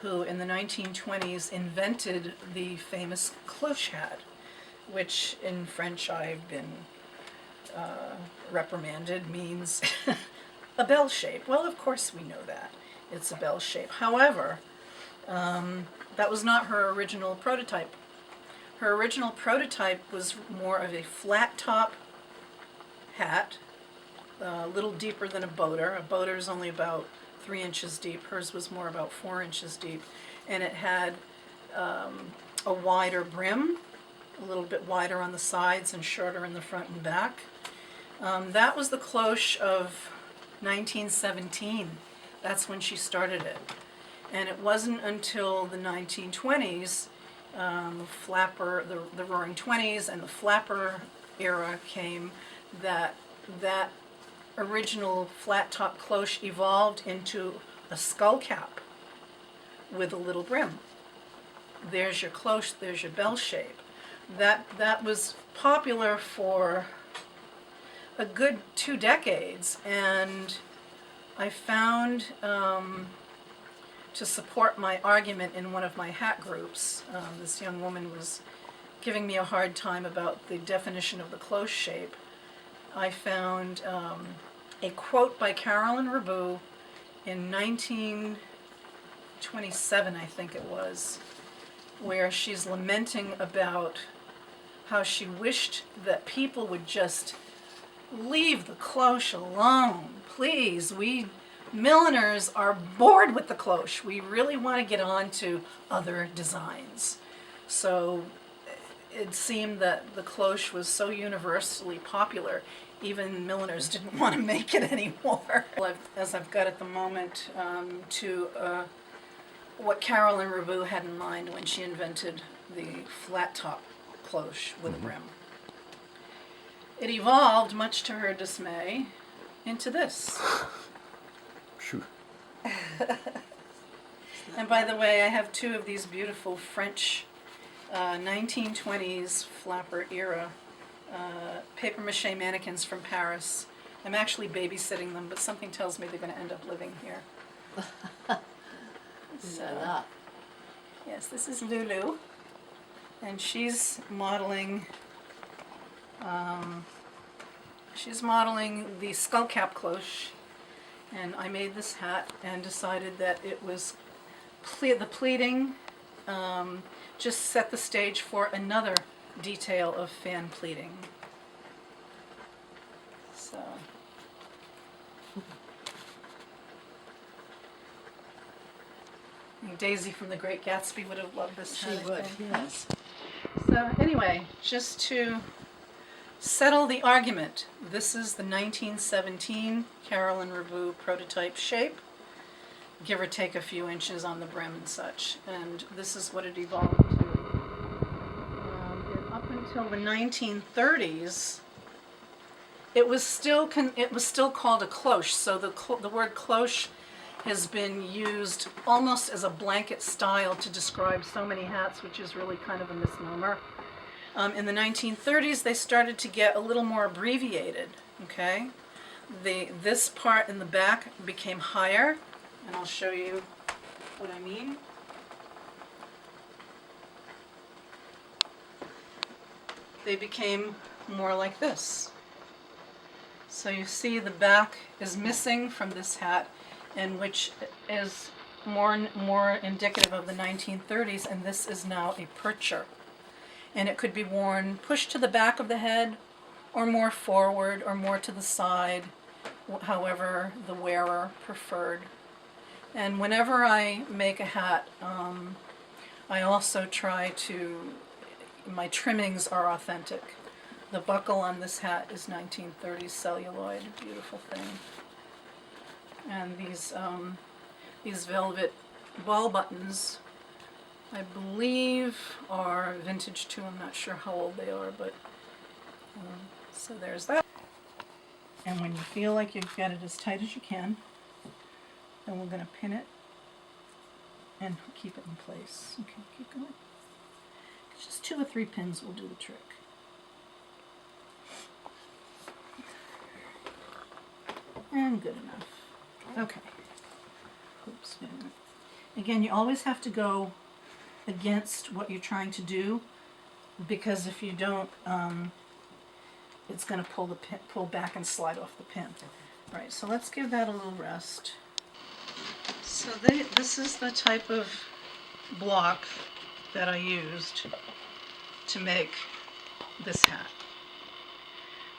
who in the 1920s invented the famous cloche hat, which in French I've been reprimanded means a bell shape. Well, of course we know that. It's a bell shape. However, that was not her original prototype. Her original prototype was more of a flat top hat, a little deeper than a boater. A boater is only about 3 inches deep. Hers was more about 4 inches deep. And it had a wider brim, a little bit wider on the sides and shorter in the front and back. That was the cloche of 1917. That's when she started it. And it wasn't until the 1920s, the Roaring Twenties and the flapper era came, that original flat top cloche evolved into a skull cap with a little brim. There's your cloche, there's your bell shape. That was popular for a good 2 decades, and I found to support my argument in one of my hat groups, this young woman was giving me a hard time about the definition of the cloche shape. I found a quote by Carolyn Rabu in 1927, I think it was, where she's lamenting about how she wished that people would just leave the cloche alone. Please, we milliners are bored with the cloche. We really want to get on to other designs. So it seemed that the cloche was so universally popular, even milliners didn't want to make it anymore. As I've got at the moment, to what Carolyn Rabu had in mind when she invented the flat top cloche with a brim. It evolved, much to her dismay, into this. Phew. And by the way, I have two of these beautiful French 1920s flapper era papier-mâché mannequins from Paris. I'm actually babysitting them, but something tells me they're going to end up living here. So, yes, this is Lulu, and she's modeling the skull cap cloche, and I made this hat and decided that it was the pleating just set the stage for another detail of fan pleating. So Daisy from The Great Gatsby would have loved this hat. She would, I think. yes. So anyway, just to settle the argument, this is the 1917 Carolyn Rabu prototype shape, give or take a few inches on the brim and such, and this is what it evolved to. And up until the 1930s, it was still called a cloche. So the word cloche has been used almost as a blanket style to describe so many hats, which is really kind of a misnomer. In the 1930s, they started to get a little more abbreviated, okay? This part in the back became higher, and I'll show you what I mean. They became more like this. So you see the back is missing from this hat, and which is more indicative of the 1930s, and this is now a percher. And it could be worn pushed to the back of the head, or more forward, or more to the side, however the wearer preferred. And whenever I make a hat, I also try to, my trimmings are authentic. The buckle on this hat is 1930s celluloid, beautiful thing. And these velvet ball buttons, I believe, are vintage too. I'm not sure how old they are, but so there's that. And when you feel like you've got it as tight as you can, then we're going to pin it and keep it in place. Okay, keep going. Just 2 or 3 pins will do the trick. And good enough. Okay. Oops. Wait a minute. Again, you always have to go against what you're trying to do, because if you don't, it's going to pull back and slide off the pin. Right. So let's give that a little rest. So this is the type of block that I used to make this hat.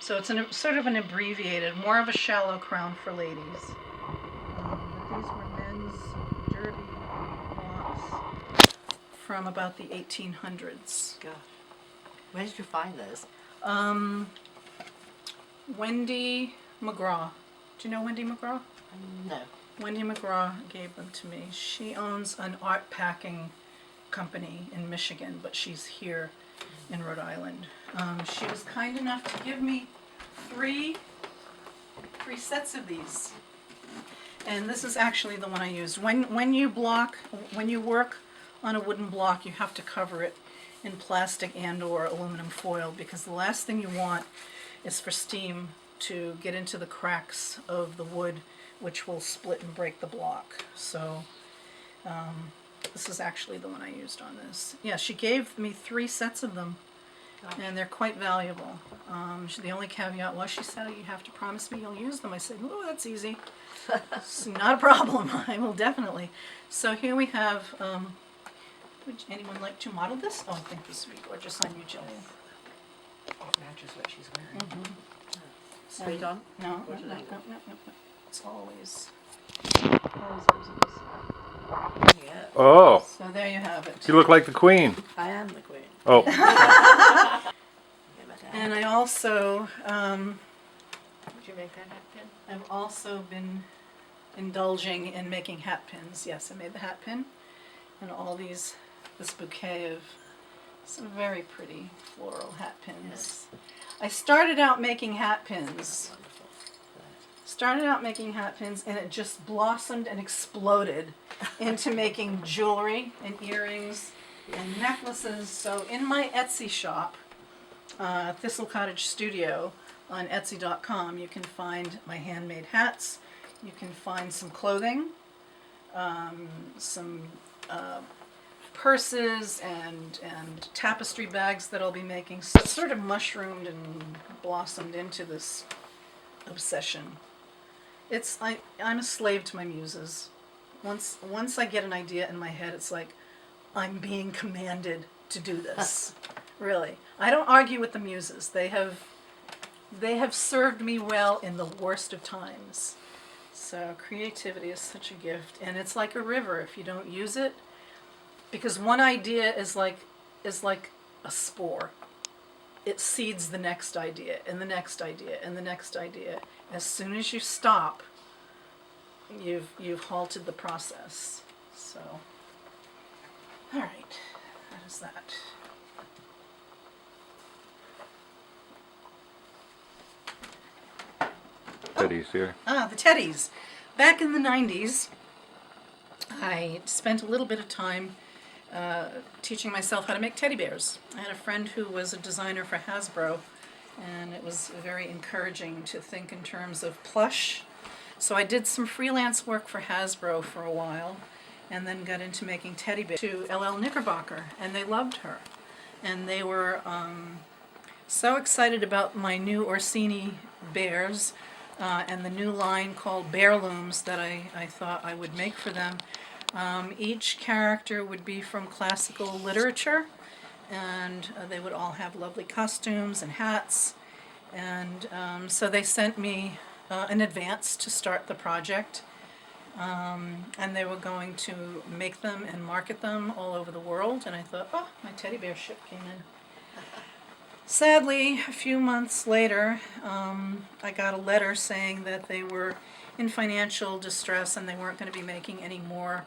So it's sort of an abbreviated, more of a shallow crown for ladies. These were men's derby blocks from about the 1800s. God. Where did you find those? Wendy McGraw. Do you know Wendy McGraw? No. Wendy McGraw gave them to me. She owns an art packing company in Michigan, but she's here in Rhode Island. She was kind enough to give me three sets of these. And this is actually the one I used. When you work on a wooden block, you have to cover it in plastic and or aluminum foil, because the last thing you want is for steam to get into the cracks of the wood, which will split and break the block. So this is actually the one I used on this. Yeah, she gave me 3 sets of them, and they're quite valuable. The only caveat was, she said, you have to promise me you'll use them. I said, oh, that's easy. It's not a problem. I will definitely. So here we have, would anyone like to model this? Oh, I think this would be gorgeous on you, Jillian. It matches what she's wearing. Straight on? No, no, What no, do no, they no, no. It's always this. Yeah. Oh, So there you have it. you look like the queen. I am the queen. Oh, Yeah, but I am. And I also, Did you make that hat pin? I've also been indulging in making hat pins. Yes, I made the hat pin, and all this bouquet of some very pretty floral hat pins. Yes. I started out making hat pins. Wonderful. And it just blossomed and exploded into making jewelry and earrings and necklaces. So in my Etsy shop, Thistle Cottage Studio on Etsy.com, you can find my handmade hats. You can find some clothing, some purses and tapestry bags that I'll be making. So it sort of mushroomed and blossomed into this obsession. I'm a slave to my muses. Once I get an idea in my head, it's like I'm being commanded to do this. Really. I don't argue with the muses. They have served me well in the worst of times. So creativity is such a gift, and it's like a river if you don't use it, because one idea is like a spore. It seeds the next idea and the next idea and the next idea. As soon as you stop, you've halted the process. So, all right, that is that. Teddy's here. The teddies. Back in the 90s, I spent a little bit of time teaching myself how to make teddy bears. I had a friend who was a designer for Hasbro, and it was very encouraging to think in terms of plush. So I did some freelance work for Hasbro for a while, and then got into making teddy bears to LL Knickerbocker, and they loved her. And they were so excited about my new Orsini bears, and the new line called Bearlooms that I thought I would make for them. Each character would be from classical literature, and they would all have lovely costumes and hats. And so they sent me an advance to start the project, and they were going to make them and market them all over the world. And I thought, oh, my teddy bear ship came in. Sadly, a few months later, I got a letter saying that they were in financial distress and they weren't going to be making any more,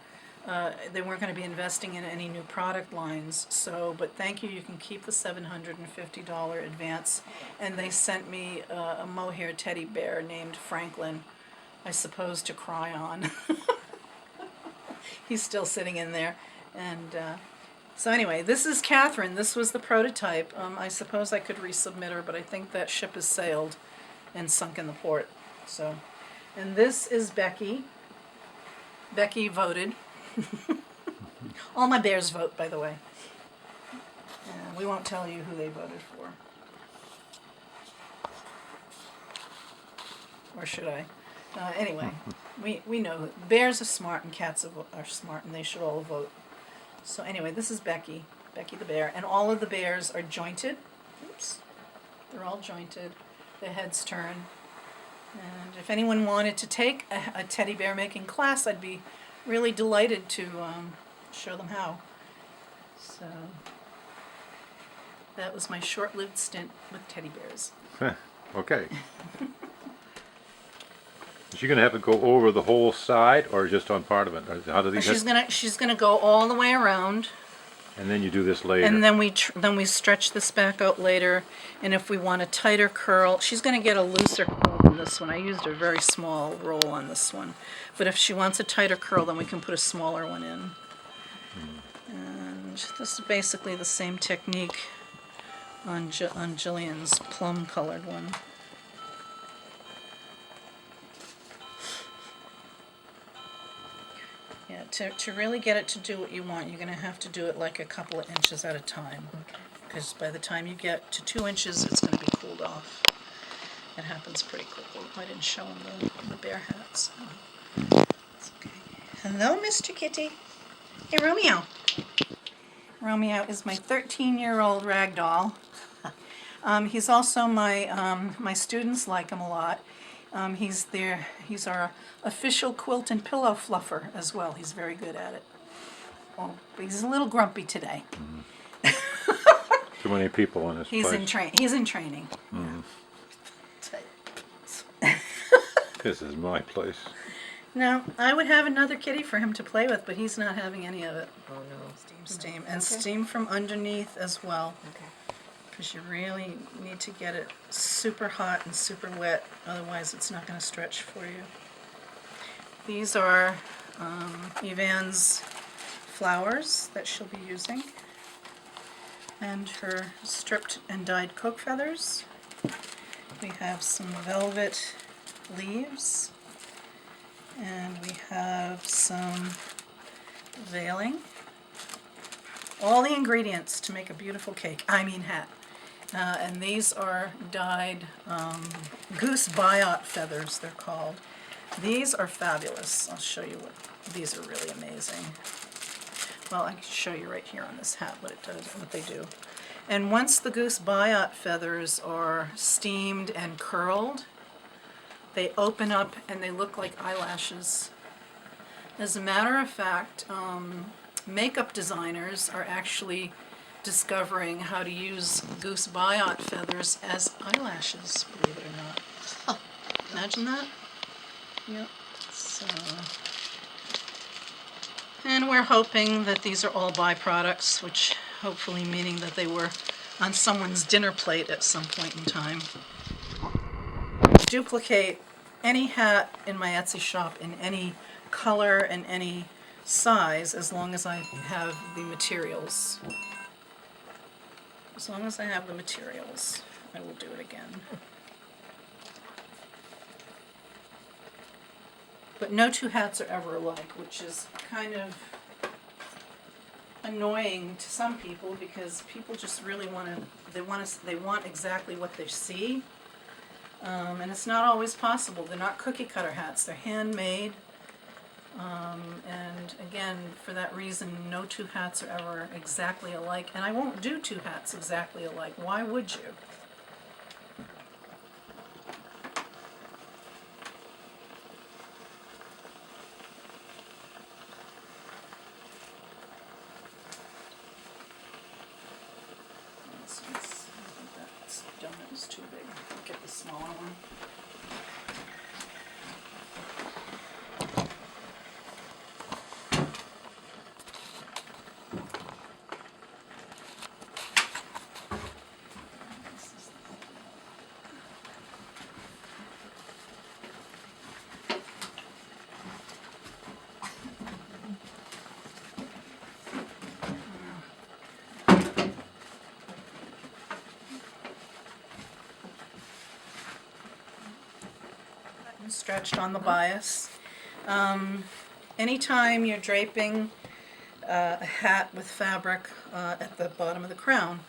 they weren't going to be investing in any new product lines. So, but thank you, you can keep the $750 advance. And they sent me a mohair teddy bear named Franklin, I suppose to cry on. He's still sitting in there. And so anyway, this is Catherine. This was the prototype. I suppose I could resubmit her, but I think that ship has sailed and sunk in the port. So, and this is Becky. Becky voted. All my bears vote, by the way. And we won't tell you who they voted for. Or should I? Anyway, we know that bears are smart and cats are smart, and they should all vote. So anyway, this is Becky the bear, and all of the bears are jointed. Oops. They're all jointed. The heads turn. And if anyone wanted to take a teddy bear making class, I'd be really delighted to show them how. So that was my short-lived stint with teddy bears. Okay. Is she gonna have to go over the whole side, or just on part of it? Or how do these? She's gonna go all the way around. And then you do this later. And then we stretch this back out later, and if we want a tighter curl, she's going to get a looser curl than this one. I used a very small roll on this one, but if she wants a tighter curl, then we can put a smaller one in. And this is basically the same technique on Jillian's plum-colored one. Yeah, to really get it to do what you want, you're going to have to do it like a couple of inches at a time. because by the time you get to 2 inches, it's going to be cooled off. It happens pretty quickly. I didn't show him the bear hats. It's okay. Hello, Mr. Kitty. Hey, Romeo. Romeo is my 13-year-old rag doll. He's also my students like him a lot. He's our official quilt and pillow fluffer as well. He's very good at it. Well, but he's a little grumpy today. Too many people in this He's place. He's in training. This is my place. No, I would have another kitty for him to play with, but he's not having any of it. Oh no. Steam. And steam from underneath as well. Okay. Because you really need to get it super hot and super wet, otherwise it's not going to stretch for you. These are Yvan's flowers that she'll be using, and her stripped and dyed coke feathers. We have some velvet leaves, and we have some veiling. All the ingredients to make a beautiful hat. And these are dyed goose biot feathers, they're called. These are fabulous. I'll show you these are really amazing. Well, I can show you right here on this hat what it does, what they do. And once the goose biot feathers are steamed and curled, they open up and they look like eyelashes. As a matter of fact, makeup designers are actually discovering how to use goose biot feathers as eyelashes, believe it or not. Oh, imagine that. Yep. So, and we're hoping that these are all byproducts, which hopefully meaning that they were on someone's dinner plate at some point in time. Duplicate any hat in my Etsy shop in any color and any size as long as I have the materials. As long as I have the materials, I will do it again. But no two hats are ever alike, which is kind of annoying to some people because people just really they want exactly what they see. And it's not always possible. They're not cookie cutter hats, they're handmade. And again, for that reason, no two hats are ever exactly alike. And I won't do two hats exactly alike. Why would you? This one's, I think that's donut is too big. I'll get the smaller one. Stretched on the bias. Anytime you're draping a hat with fabric at the bottom of the crown,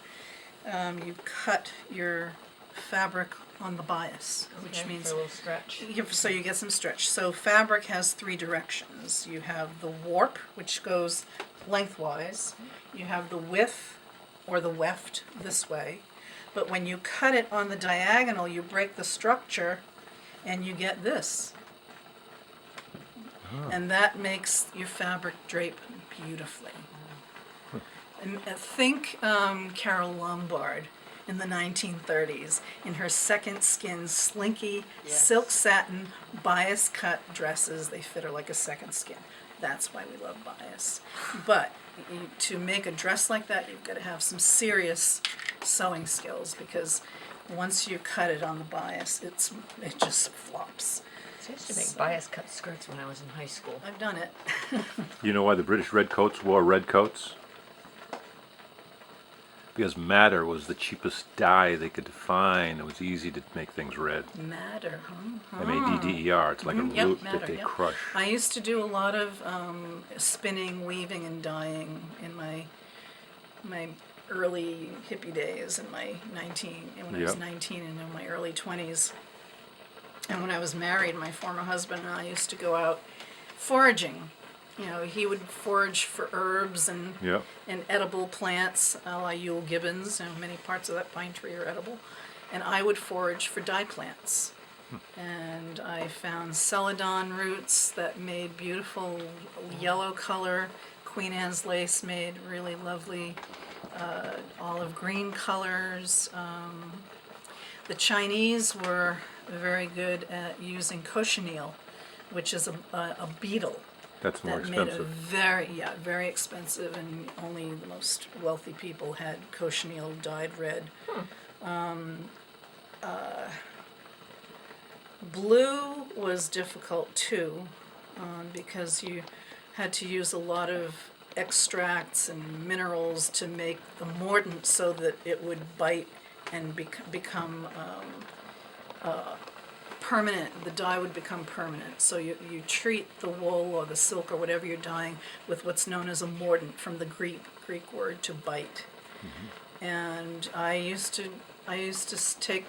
you cut your fabric on the bias, which means a little stretch. so you get some stretch. So fabric has three directions. You have the warp, which goes lengthwise. You have the width or the weft this way. But when you cut it on the diagonal, you break the structure and you get this. And that makes your fabric drape beautifully. And think Carole Lombard in the 1930s in her second skin slinky silk satin bias cut dresses. They fit her like a second skin. That's why we love bias. But to make a dress like that, you've got to have some serious sewing skills because once you cut it on the bias, it just flops. I used to make bias cut skirts when I was in high school. I've done it. You know why the British redcoats wore red coats? Because madder was the cheapest dye they could find. It was easy to make things red. Madder, huh? M-A-D-D-E-R. It's like a Yep, root madder, that they yep. crush. I used to do a lot of spinning, weaving, and dyeing in my early hippie days in my 19, and when I was Yep. 19 and in my early 20s. And when I was married, my former husband and I used to go out foraging. You know, he would forage for herbs and Yep. edible plants, a la Yule Gibbons. You know, many parts of that pine tree are edible. And I would forage for dye plants. And I found celadon roots that made beautiful yellow color. Queen Anne's lace made really lovely olive green colors. The Chinese were very good at using cochineal, which is a beetle That's more that made a expensive. very expensive, and only the most wealthy people had cochineal dyed red. Blue was difficult too, because you had to use a lot of extracts and minerals to make the mordant so that it would bite and become permanent. The dye would become permanent. So you treat the wool or the silk or whatever you're dyeing with what's known as a mordant, from the Greek word to bite. And I used to take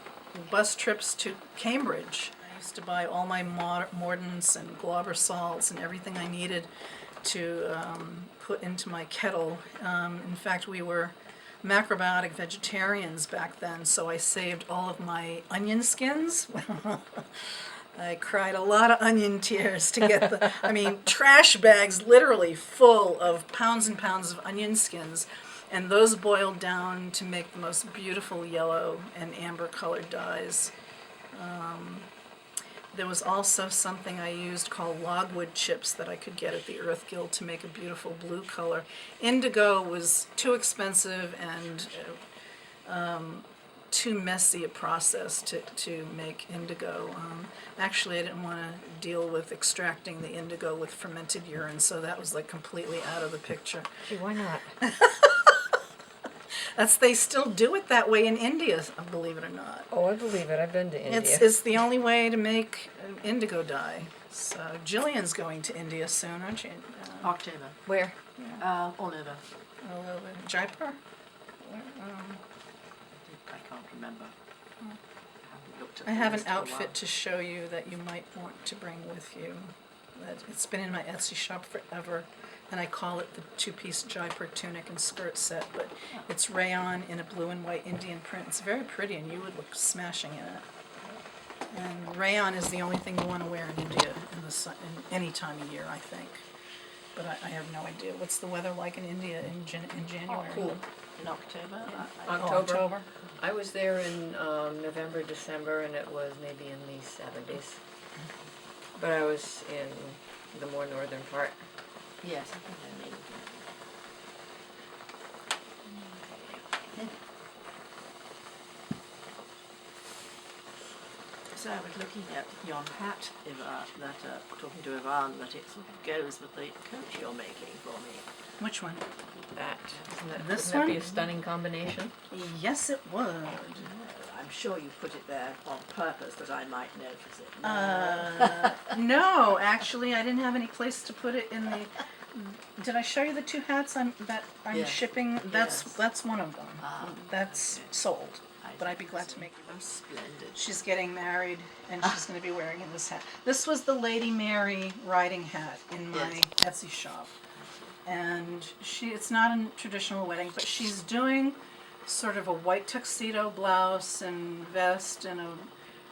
bus trips to Cambridge. I used to buy all my mordants and Glauber salts and everything I needed to put into my kettle. In fact, we were macrobiotic vegetarians back then, so I saved all of my onion skins. I cried a lot of onion tears to get trash bags literally full of pounds and pounds of onion skins. And those boiled down to make the most beautiful yellow and amber colored dyes. There was also something I used called logwood chips that I could get at the Earth Guild to make a beautiful blue color. Indigo was too expensive and too messy a process to make indigo. Actually, I didn't want to deal with extracting the indigo with fermented urine, so that was like completely out of the picture. Gee, why not? They still do it that way in India, believe it or not. Oh, I believe it. I've been to India. It's the only way to make indigo dye. So Jillian's going to India soon, aren't you? October. Where? All over. All over Jaipur? I can't remember. I haven't looked at I the have an list for a while. outfit to show you that you might want to bring with you. It's been in my Etsy shop forever, and I call it the two-piece Jaipur tunic and skirt set, but it's rayon in a blue and white Indian print. It's very pretty, and you would look smashing in it. And rayon is the only thing you want to wear in India in the sun, in any time of year, I think. But I have no idea. What's the weather like in India in January? Cool. In October? Oh, October. I was there in November, December, and it was maybe in the 70s. But I was in the more northern part. Yes, I think I made it. So I was looking at your hat, talking to Yvonne, that it sort of goes with the coat you're making for me. Which one? That. This Wouldn't that be one? a stunning combination? Yes, it would. I'm sure you put it there on purpose that I might notice it. No, actually, I didn't have any place to put it in the. Did I show you the two hats I'm Yes. shipping? Yes. That's one of them. Ah, That's okay. sold. I But I'd be glad see. to make you Oh, splendid. She's getting married, and she's going to be wearing this hat. This was the Lady Mary riding hat in my Etsy shop, and it's not a traditional wedding, but she's doing sort of a white tuxedo blouse and vest and a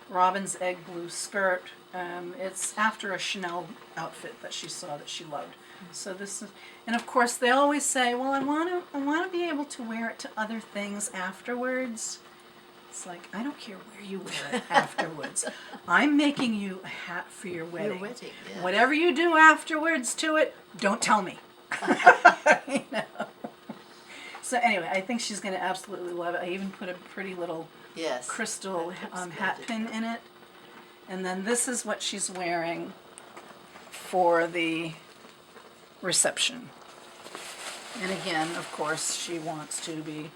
robin's egg blue skirt. It's after a Chanel outfit that she saw that she loved. So this is, and of course they always say, well, I want to be able to wear it to other things afterwards. It's like, I don't care where you wear it afterwards. I'm making you a hat for your wedding. Your wedding, yeah. Whatever you do afterwards to it, don't tell me. You know? So anyway, I think she's going to absolutely love it. I even put a pretty little Yes. crystal That's hat pin splendid. in it. And then this is what she's wearing for the reception. And again, of course, she wants to be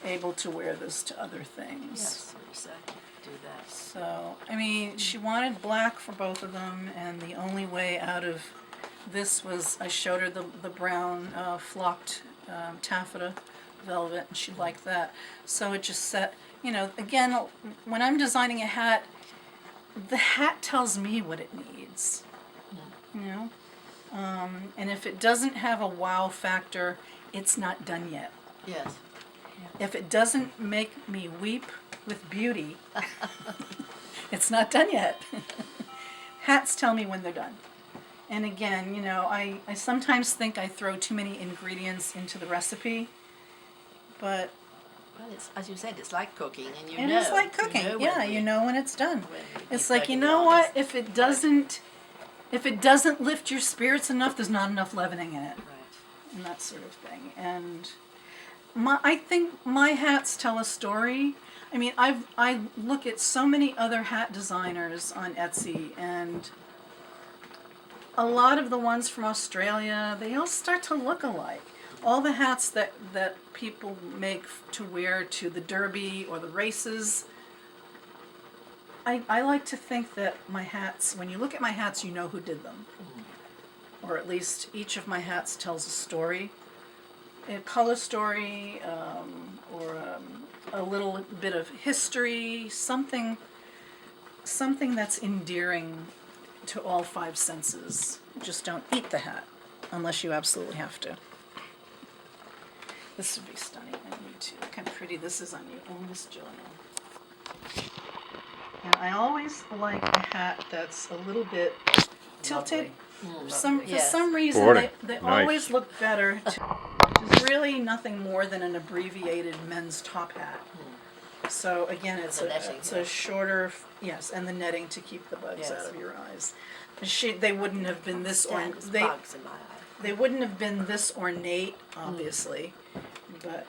able to wear this to other things. Yes, so do that. So, I mean, she wanted black for both of them, and the only way out of this was I showed her the brown flocked taffeta velvet, and she liked that. So it just set, again, when I'm designing a hat, the hat tells me what it needs, and if it doesn't have a wow factor, it's not done yet. Yes. If it doesn't make me weep with beauty, it's not done yet. Hats tell me when they're done. And again, I sometimes think I throw too many ingredients into the recipe, but Well, it's, as you said, it's like cooking, and it is like cooking. You know when it's done. when It's you're like, you perfectly know what? honest. If it doesn't lift your spirits enough, there's not enough leavening in it, Right. and that sort of thing. And I think my hats tell a story. I mean, I look at so many other hat designers on Etsy, and a lot of the ones from Australia, they all start to look alike. All the hats that people make to wear to the derby or the races, I like to think that my hats, when you look at my hats, you know who did them. Or at least each of my hats tells a story, a color story, or a little bit of history, something that's endearing to all five senses. Just don't eat the hat unless you absolutely have to. This would be stunning on you too. Look how pretty this is on you. Oh, Miss Joanne. And I always like a hat that's a little bit tilted. For some reason, Sporting. they Nice. always look better. Which is really nothing more than an abbreviated men's top hat. So again, it's The netting, a shorter, yes, and the netting to keep the bugs Yes. out of your eyes. They wouldn't have been this Stand as they bugs in my eye. they wouldn't have been this ornate, obviously, but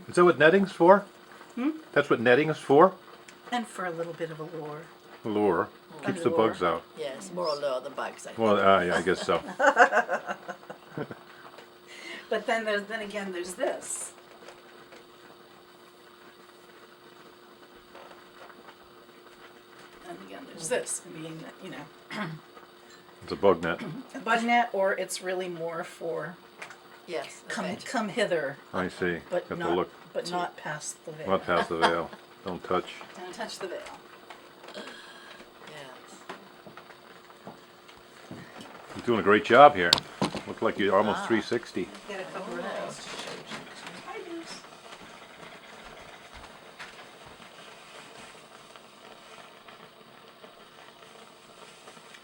Is that what netting's for? That's what netting is for? and for a little bit of allure. Lure. Keeps the Allure. bugs out. Yes, more allure than bugs, I think. Well, yeah, I guess so. But then again there's this. And again there's this. I mean, It's a bug net. a bug net, or it's really more for Yes. come okay. come hither, I see. but Got to not look. but not past the veil. Not past the veil. Don't touch. Don't touch the veil. Yes. You're doing a great job here. Look like you're almost 360. Get a couple of those to show you. Hi, Bruce.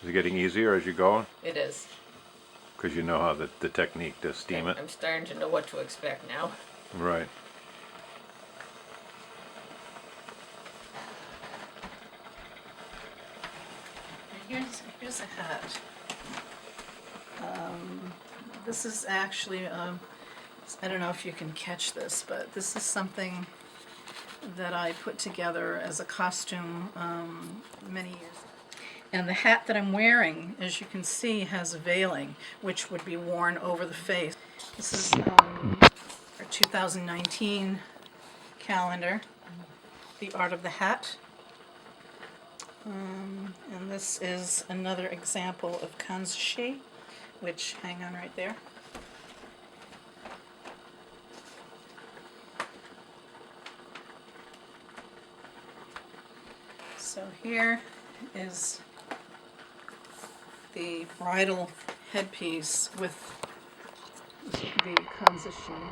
Is it getting easier as you go? It is. Because you know how the technique to steam it. I'm starting to know what to expect now. Right. Here's a hat. This is actually, I don't know if you can catch this, but this is something that I put together as a costume many years ago. And the hat that I'm wearing, as you can see, has a veiling, which would be worn over the face. This is our 2019 calendar, The Art of the Hat. And this is another example of kanzushi, which, hang on right there. So here is the bridal headpiece with the kanzushi,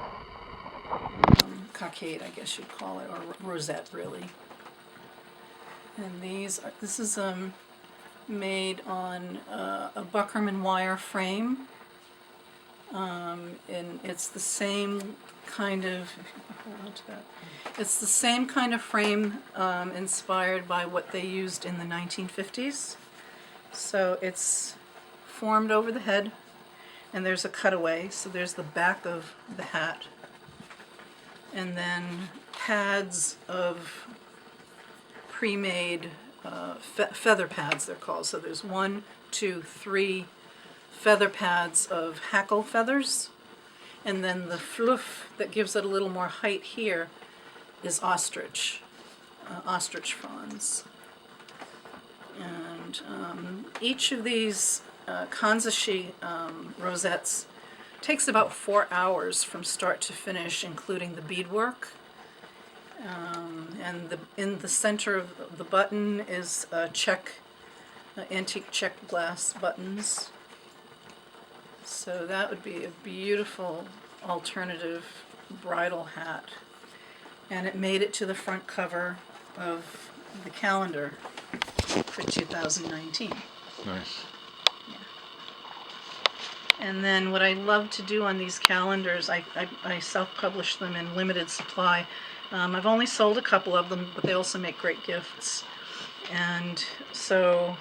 cockade, I guess you'd call it, or rosette, really. And this is made on a buckerman wire frame, and it's the same kind of, hold on to that. It's the same kind of frame inspired by what they used in the 1950s. So it's formed over the head, and there's a cutaway, so there's the back of the hat, and then pads of pre-made feather pads, they're called. So there's 1, 2, 3 feather pads of hackle feathers, and then the fluff that gives it a little more height here is ostrich fronds. And each of these kanzushi rosettes takes about 4 hours from start to finish, including the beadwork. And in the center of the button is antique check glass buttons. So that would be a beautiful alternative bridal hat. And it made it to the front cover of the calendar for 2019. Nice. And then what I love to do on these calendars, I self-publish them in limited supply. I've only sold a couple of them, but they also make great gifts. And so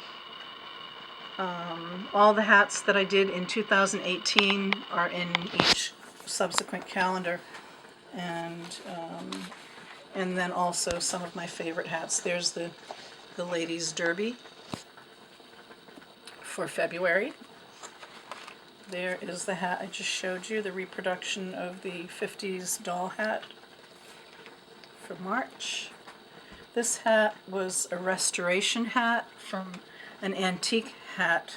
all the hats that I did in 2018 are in each subsequent calendar. And then also some of my favorite hats. There's the Ladies Derby for February. There is the hat I just showed you, the reproduction of the 50s doll hat for March. This hat was a restoration hat from an antique hat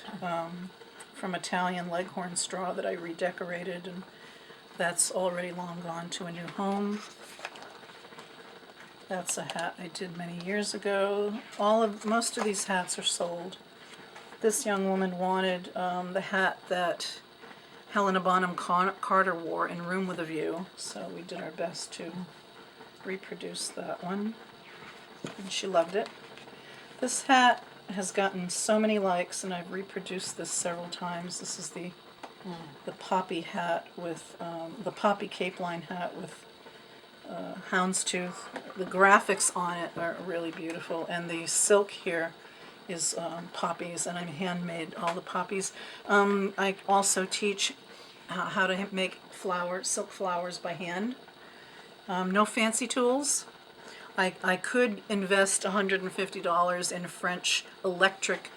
from Italian leghorn straw that I redecorated, and that's already long gone to a new home. That's a hat I did many years ago. Most of these hats are sold. This young woman wanted the hat that Helena Bonham Carter wore in Room with a View, so we did our best to reproduce that one, and she loved it. This hat has gotten so many likes, and I've reproduced this several times. This is the poppy hat with the poppy cape line hat with houndstooth. The graphics on it are really beautiful, and the silk here is poppies, and I've handmade all the poppies. I also teach how to make silk flowers by hand. No fancy tools. I could invest $150 in French electric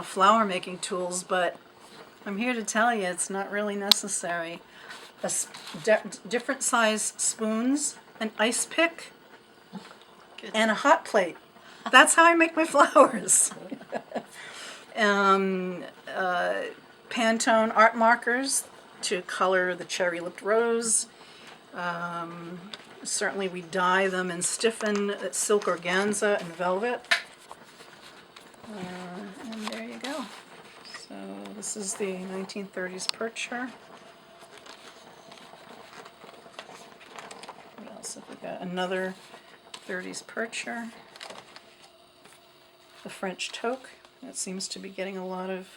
flower making tools, but I'm here to tell you it's not really necessary. Different size spoons, an ice pick, and a hot plate. That's how I make my flowers. Pantone art markers to color the cherry-lipped rose. Certainly we dye them and stiffen silk organza and velvet. And there you go. So this is the 1930s percher. What else have we got? Another 30s percher. The French toque. That seems to be getting a lot of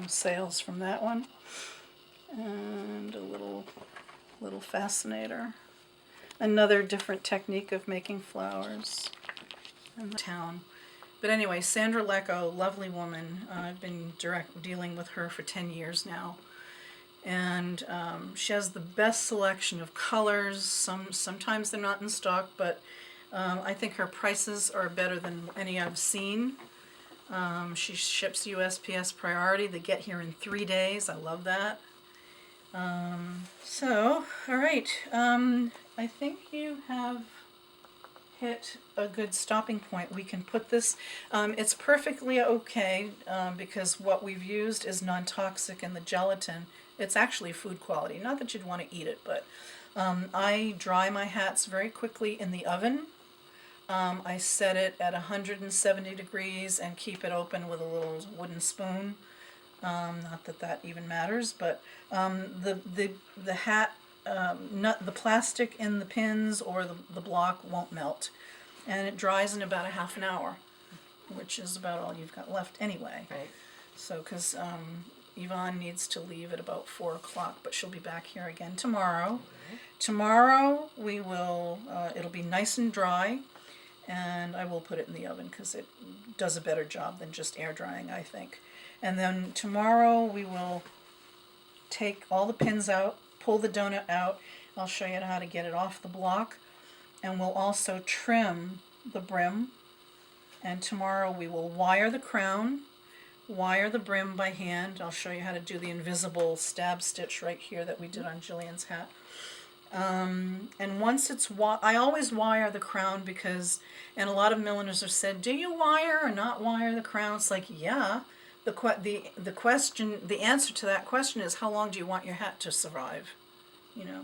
sales from that one. And a little fascinator. Another different technique of making flowers in the town. But anyway, Sandra Lecco, lovely woman. I've been dealing with her for 10 years now. And she has the best selection of colors. Sometimes they're not in stock, but I think her prices are better than any I've seen. She ships USPS priority. They get here in 3 days. I love that. So, all right. I think you have hit a good stopping point. We can put this, it's perfectly okay because what we've used is non-toxic in the gelatin. It's actually food quality. Not that you'd want to eat it, but I dry my hats very quickly in the oven. I set it at 170 degrees and keep it open with a little wooden spoon. Not that that even matters, but the hat, the plastic in the pins or the block won't melt, and it dries in about a half an hour, which is about all you've got left anyway. Right. So, because Yvonne needs to leave at about 4 o'clock, but she'll be back here again tomorrow. Mm-hmm. Tomorrow we will. It'll be nice and dry, and I will put it in the oven because it does a better job than just air drying, I think. And then tomorrow we will take all the pins out, pull the donut out. I'll show you how to get it off the block. And we'll also trim the brim. And tomorrow we will wire the crown, wire the brim by hand. I'll show you how to do the invisible stab stitch right here that we did on Jillian's hat. And once it's I always wire the crown because, and a lot of milliners have said, do you wire or not wire the crown? It's like, yeah, the answer to that question is, how long do you want your hat to survive? You know,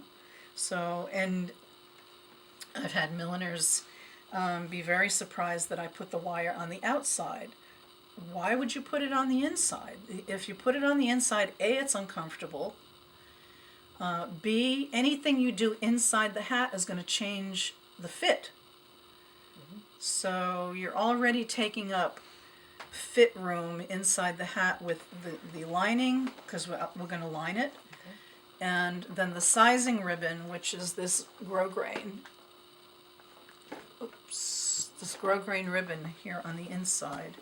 so, and I've had milliners be very surprised that I put the wire on the outside. Why would you put it on the inside? If you put it on the inside, A, it's uncomfortable. B, anything you do inside the hat is going to change the fit. So you're already taking up fit room inside the hat with the lining, because we're going to line it. And then the sizing ribbon, which is this grosgrain. Oops, this grosgrain ribbon here on the inside.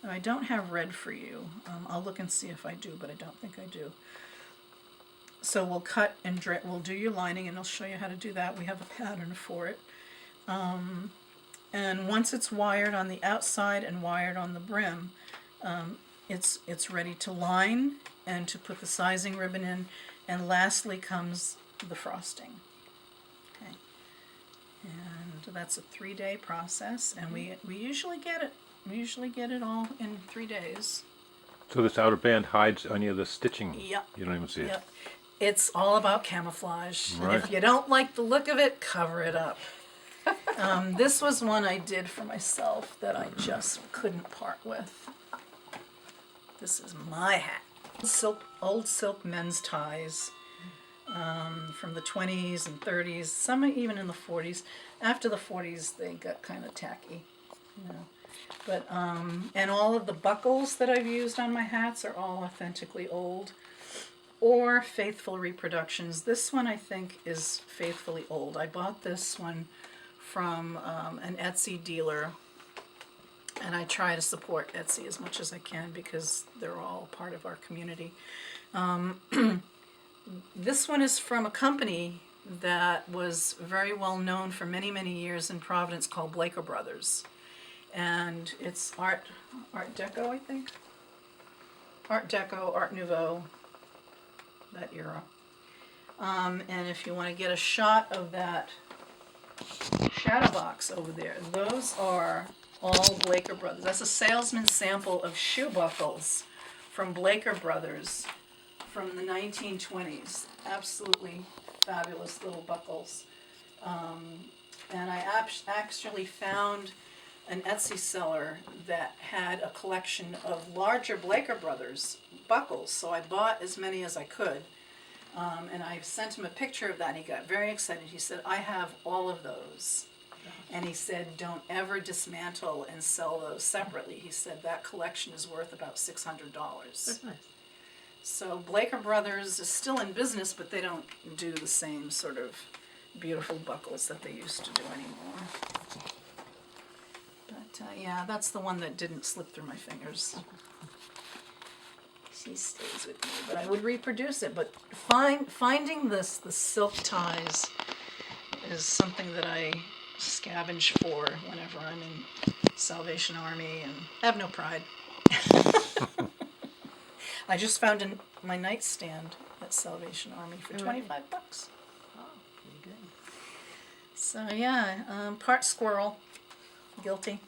And I don't have red for you. I'll look and see if I do, but I don't think I do. So we'll cut and we'll do your lining, and I'll show you how to do that. We have a pattern for it. And once it's wired on the outside and wired on the brim, it's ready to line and to put the sizing ribbon in. And lastly comes the frosting. Okay. And that's a 3-day process, and we usually get it. We usually get it all in 3 days. So this outer band hides any of the stitching? Yep. You don't even see it? Yep. It's all about camouflage. Right. If you don't like the look of it, cover it up. This was one I did for myself that I just couldn't part with. This is my hat. Old silk men's ties from the 20s and 30s, some even in the 40s. After the 40s, they got kind of tacky, you know. But and all of the buckles that I've used on my hats are all authentically old or faithful reproductions. This one I think is faithfully old. I bought this one from an Etsy dealer, and I try to support Etsy as much as I can because they're all part of our community. This one is from a company that was very well known for many, many years in Providence called Blaker Brothers. And it's Art Deco, I think. Art Deco, Art Nouveau, that era. And if you want to get a shot of that shadow box over there, those are all Blaker Brothers. That's a salesman's sample of shoe buckles from Blaker Brothers from the 1920s. Absolutely fabulous little buckles. And I actually found an Etsy seller that had a collection of larger Blaker Brothers buckles, so I bought as many as I could. And I sent him a picture of that, and he got very excited. He said, I have all of those. And he said, don't ever dismantle and sell those separately. He said that collection is worth about $600. That's nice. So Blaker Brothers is still in business, but they don't do the same sort of beautiful buckles that they used to do anymore. But yeah, that's the one that didn't slip through my fingers. She stays with me, but I would reproduce it. But finding the silk ties is something that I scavenge for whenever I'm in Salvation Army, and I have no pride. I just found my nightstand at Salvation Army for $25. Oh, pretty good. So yeah, part squirrel, guilty.